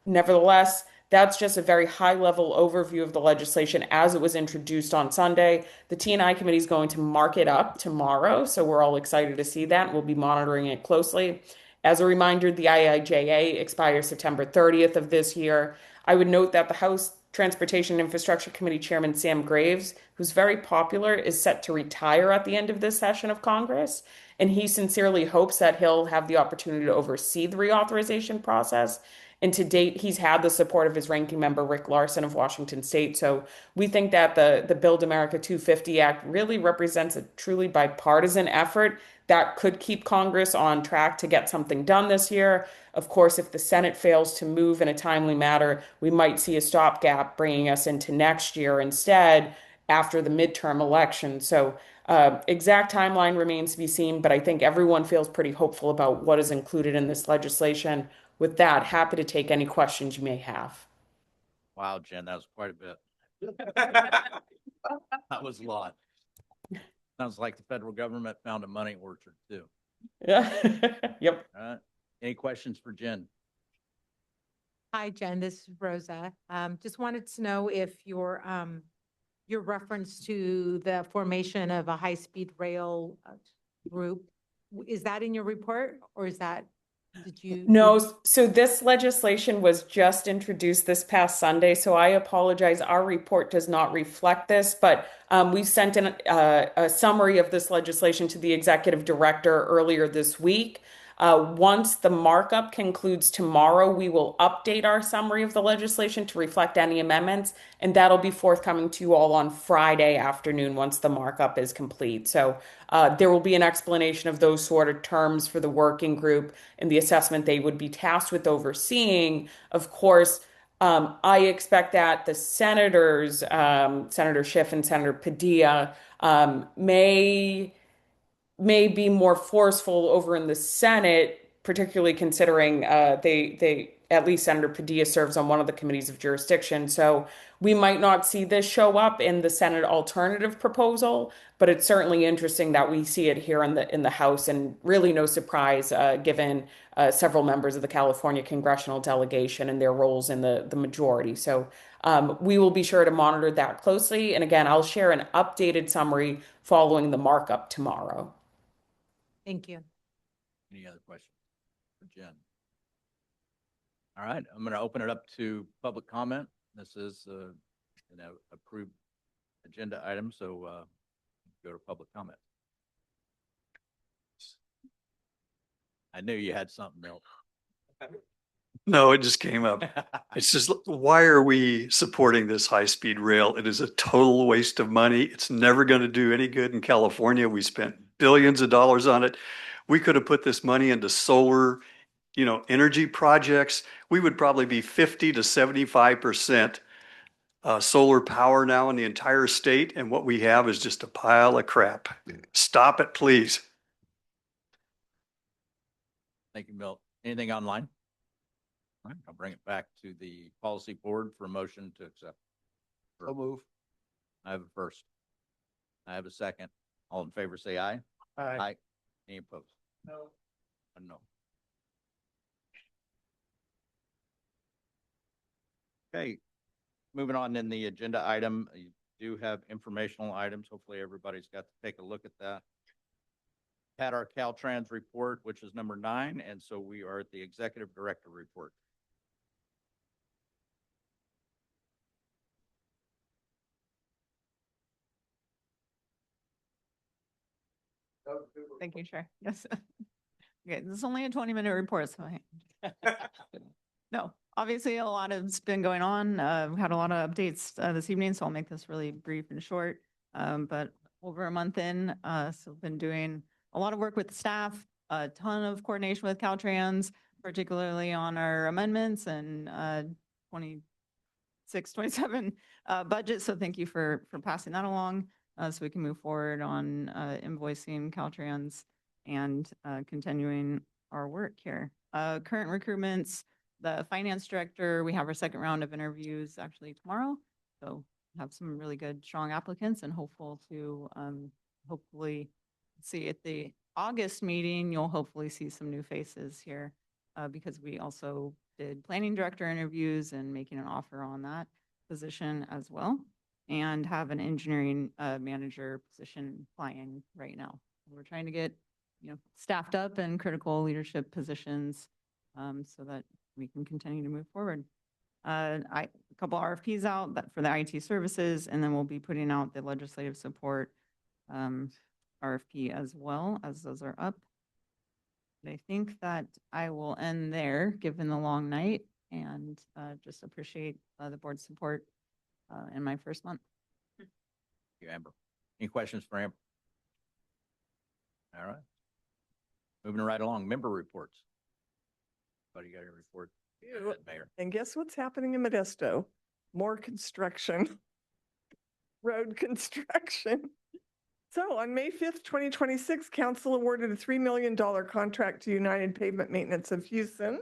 Nevertheless, that's just a very high-level overview of the legislation as it was introduced on Sunday. The T&I committee is going to mark it up tomorrow, so we're all excited to see that. We'll be monitoring it closely. As a reminder, the IIJA expires September 30th of this year. I would note that the House Transportation and Infrastructure Committee Chairman Sam Graves, who's very popular, is set to retire at the end of this session of Congress, and he sincerely hopes that he'll have the opportunity to oversee the reauthorization process. And to date, he's had the support of his ranking member, Rick Larsen of Washington State. So we think that the Build America 250 Act really represents a truly bipartisan effort that could keep Congress on track to get something done this year. Of course, if the Senate fails to move in a timely manner, we might see a stopgap bringing us into next year instead after the midterm election. So exact timeline remains to be seen, but I think everyone feels pretty hopeful about what is included in this legislation. With that, happy to take any questions you may have. Wow, Jen, that was quite a bit. That was a lot. Sounds like the federal government found a money orchard too. Yeah. Yep. All right. Any questions for Jen? Hi, Jen, this is Rosa. Just wanted to know if your reference to the formation of a high-speed rail group, is that in your report or is that, did you? No, so this legislation was just introduced this past Sunday, so I apologize. Our report does not reflect this, but we sent in a summary of this legislation to the executive director earlier this week. Once the markup concludes tomorrow, we will update our summary of the legislation to reflect any amendments, and that'll be forthcoming to you all on Friday afternoon once the markup is complete. So there will be an explanation of those sort of terms for the working group and the assessment they would be tasked with overseeing. Of course, I expect that the senators, Senator Schiff and Senator Padilla, may be more forceful over in the Senate, particularly considering they at least Senator Padilla serves on one of the committees of jurisdiction. So we might not see this show up in the Senate alternative proposal, but it's certainly interesting that we see it here in the House, and really no surprise given several members of the California congressional delegation and their roles in the majority. So we will be sure to monitor that closely. And again, I'll share an updated summary following the markup tomorrow. Thank you. Any other questions for Jen? All right, I'm going to open it up to public comment. This is an approved agenda item, so go to public comment. I knew you had something else. No, it just came up. It's just, why are we supporting this high-speed rail? It is a total waste of money. It's never going to do any good in California. We spent billions of dollars on it. We could have put this money into solar, energy projects. We would probably be 50 to 75% solar power now in the entire state. And what we have is just a pile of crap. Stop it, please. Thank you, Milt. Anything online? All right, I'll bring it back to the policy board for a motion to accept. I'll move. I have a first. I have a second. All in favor, say aye. Aye. Any opposed? No. No. Okay, moving on in the agenda item, you do have informational items. Hopefully everybody's got to take a look at that. Had our Caltrans report, which is number 9, and so we are at the executive director report. Thank you, Chair. Yes. Okay, this is only a 20-minute report, so no, obviously a lot has been going on. We had a lot of updates this evening, so I'll make this really brief and short. But over a month in, so been doing a lot of work with the staff, a ton of coordination with Caltrans, particularly on our amendments and 26, 27 budget. So thank you for passing that along so we can move forward on invoicing Caltrans and continuing our work here. Current recruitments, the finance director, we have our second round of interviews actually tomorrow. So have some really good, strong applicants and hopeful to hopefully see at the August meeting, you'll hopefully see some new faces here because we also did planning director interviews and making an offer on that position as well, and have an engineering manager position applying right now. We're trying to get staffed up in critical leadership positions so that we can continue to move forward. A couple RFPs out for the IT services, and then we'll be putting out the legislative support RFP as well as those are up. And I think that I will end there, given the long night, and just appreciate the board's support in my first month. Thank you, Amber. Any questions for Amber? All right. Moving right along, member reports. Anybody got a report? Mayor. And guess what's happening in Modesto? More construction. Road construction. So on May 5th, 2026, council awarded a $3 million contract to United Pavement Maintenance of Houston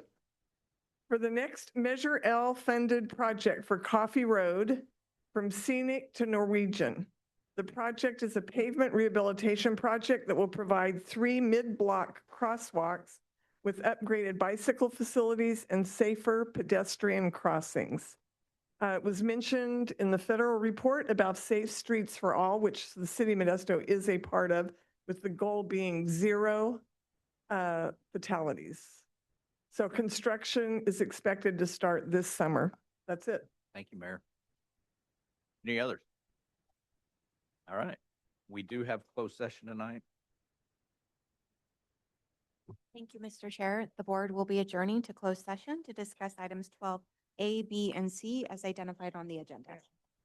for the next Measure L funded project for Coffee Road from Scenic to Norwegian. The project is a pavement rehabilitation project that will provide 3 mid-block crosswalks with upgraded bicycle facilities and safer pedestrian crossings. It was mentioned in the federal report about Safe Streets for All, which the city of Modesto is a part of, with the goal being 0 fatalities. So construction is expected to start this summer. That's it. Thank you, Mayor. Any others? All right. We do have closed session tonight. Thank you, Mr. Chair. The board will be adjourning to closed session to discuss items 12A, B, and C as identified on the agenda.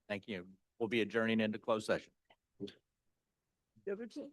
Thank you. We'll be adjourning into closed session. The other two?